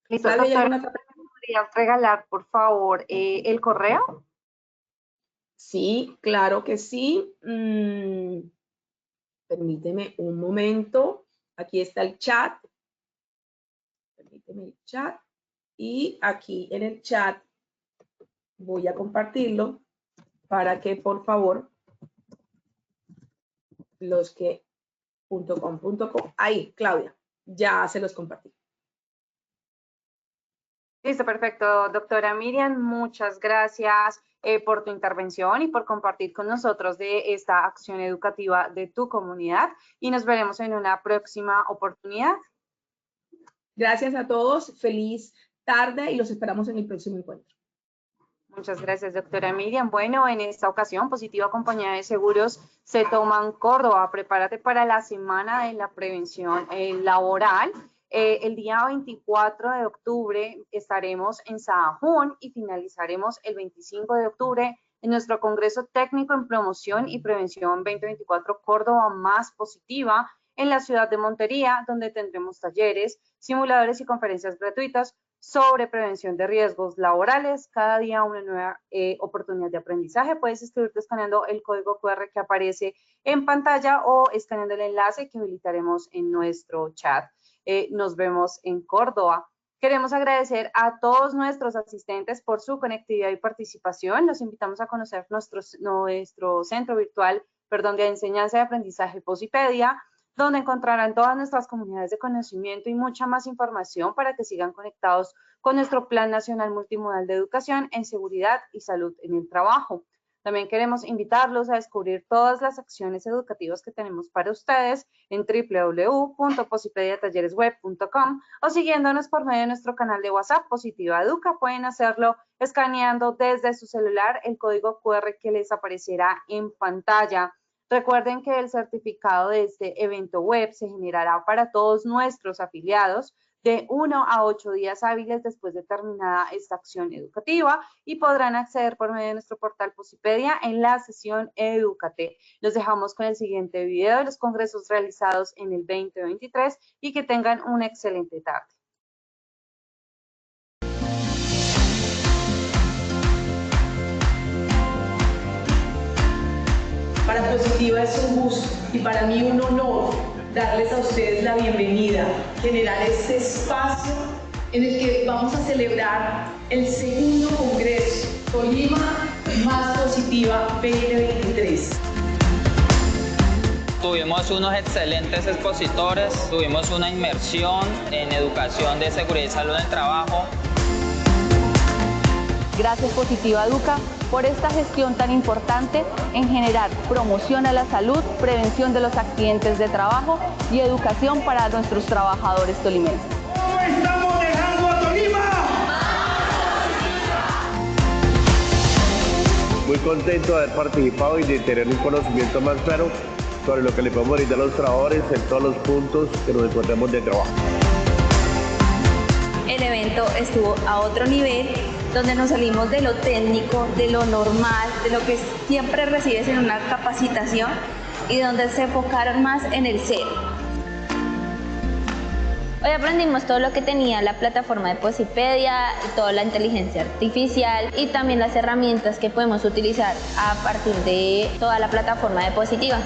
Listo, doctora, ¿me podrías regalar, por favor, el correo? Sí, claro que sí. Permíteme un momento. Aquí está el chat. Permíteme el chat. Y aquí en el chat voy a compartirlo para que, por favor, los que .com. Ahí, Claudia, ya se los compartí. Listo, perfecto. Doctora Miriam, muchas gracias por tu intervención y por compartir con nosotros de esta acción educativa de tu comunidad y nos veremos en una próxima oportunidad. Gracias a todos, feliz tarde y los esperamos en el próximo encuentro. Muchas gracias, doctora Miriam. Bueno, en esta ocasión, Positiva Compañía de Seguros se toma en Córdoba. Prepárate para la Semana de la Prevención Laboral. El día 24 de octubre estaremos en Sahagún y finalizaremos el 25 de octubre en nuestro Congreso Técnico en Promoción y Prevención 2024 Córdoba Más Positiva en la ciudad de Montería, donde tendremos talleres, simuladores y conferencias gratuitas sobre prevención de riesgos laborales. Cada día una nueva oportunidad de aprendizaje. Puedes inscribirte escaneando el código QR que aparece en pantalla o escaneando el enlace que habilitaremos en nuestro chat. Nos vemos en Córdoba. Queremos agradecer a todos nuestros asistentes por su conectividad y participación. Los invitamos a conocer nuestro centro virtual, de enseñanza y aprendizaje Posipedia, donde encontrarán todas nuestras comunidades de conocimiento y mucha más información para que sigan conectados con nuestro Plan Nacional Multimodal de Educación en Seguridad y Salud en el Trabajo. También queremos invitarlos a descubrir todas las acciones educativas que tenemos para ustedes en www.posipediatalleresweb.com o siguiéndonos por medio de nuestro canal de WhatsApp Positiva Educa. Pueden hacerlo escaneando desde su celular el código QR que les aparecerá en pantalla. Recuerden que el certificado de este evento web se generará para todos nuestros afiliados de 1 a 8 días hábiles después de terminada esta acción educativa y podrán acceder por medio de nuestro portal Posipedia en la sesión Edúcate. Los dejamos con el siguiente video de los congresos realizados en el 2023 y que tengan una excelente tarde. Para Positiva es un gusto y para mí un honor darles a ustedes la bienvenida, generar este espacio en el que vamos a celebrar el segundo Congreso Tolima Más Positiva 2023. Tuvimos unos excelentes expositores, tuvimos una inmersión en educación de seguridad y salud en el trabajo. Gracias Positiva Educa por esta gestión tan importante en generar promoción a la salud, prevención de los accidentes de trabajo y educación para nuestros trabajadores tolimenses. ¿Cómo estamos dejando a Tolima? Muy contento de haber participado y de tener un conocimiento más claro sobre lo que le podemos brindar a los trabajadores en todos los puntos que nos encontramos de trabajo. El evento estuvo a otro nivel, donde nos salimos de lo técnico, de lo normal, de lo que siempre recibes en una capacitación y donde se enfocaron más en el ser. Hoy aprendimos todo lo que tenía la plataforma de Posipedia, toda la inteligencia artificial y también las herramientas que podemos utilizar a partir de toda la plataforma de Positiva.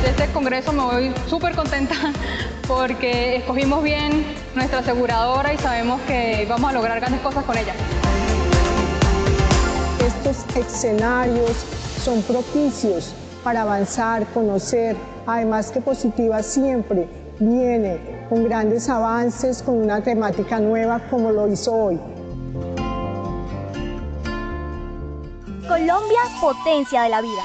De este congreso me voy súper contenta porque escogimos bien nuestra aseguradora y sabemos que vamos a lograr grandes cosas con ella. Estos escenarios son propicios para avanzar, conocer, además que Positiva siempre viene con grandes avances, con una temática nueva como lo hizo hoy. Colombia, potencia de la vida.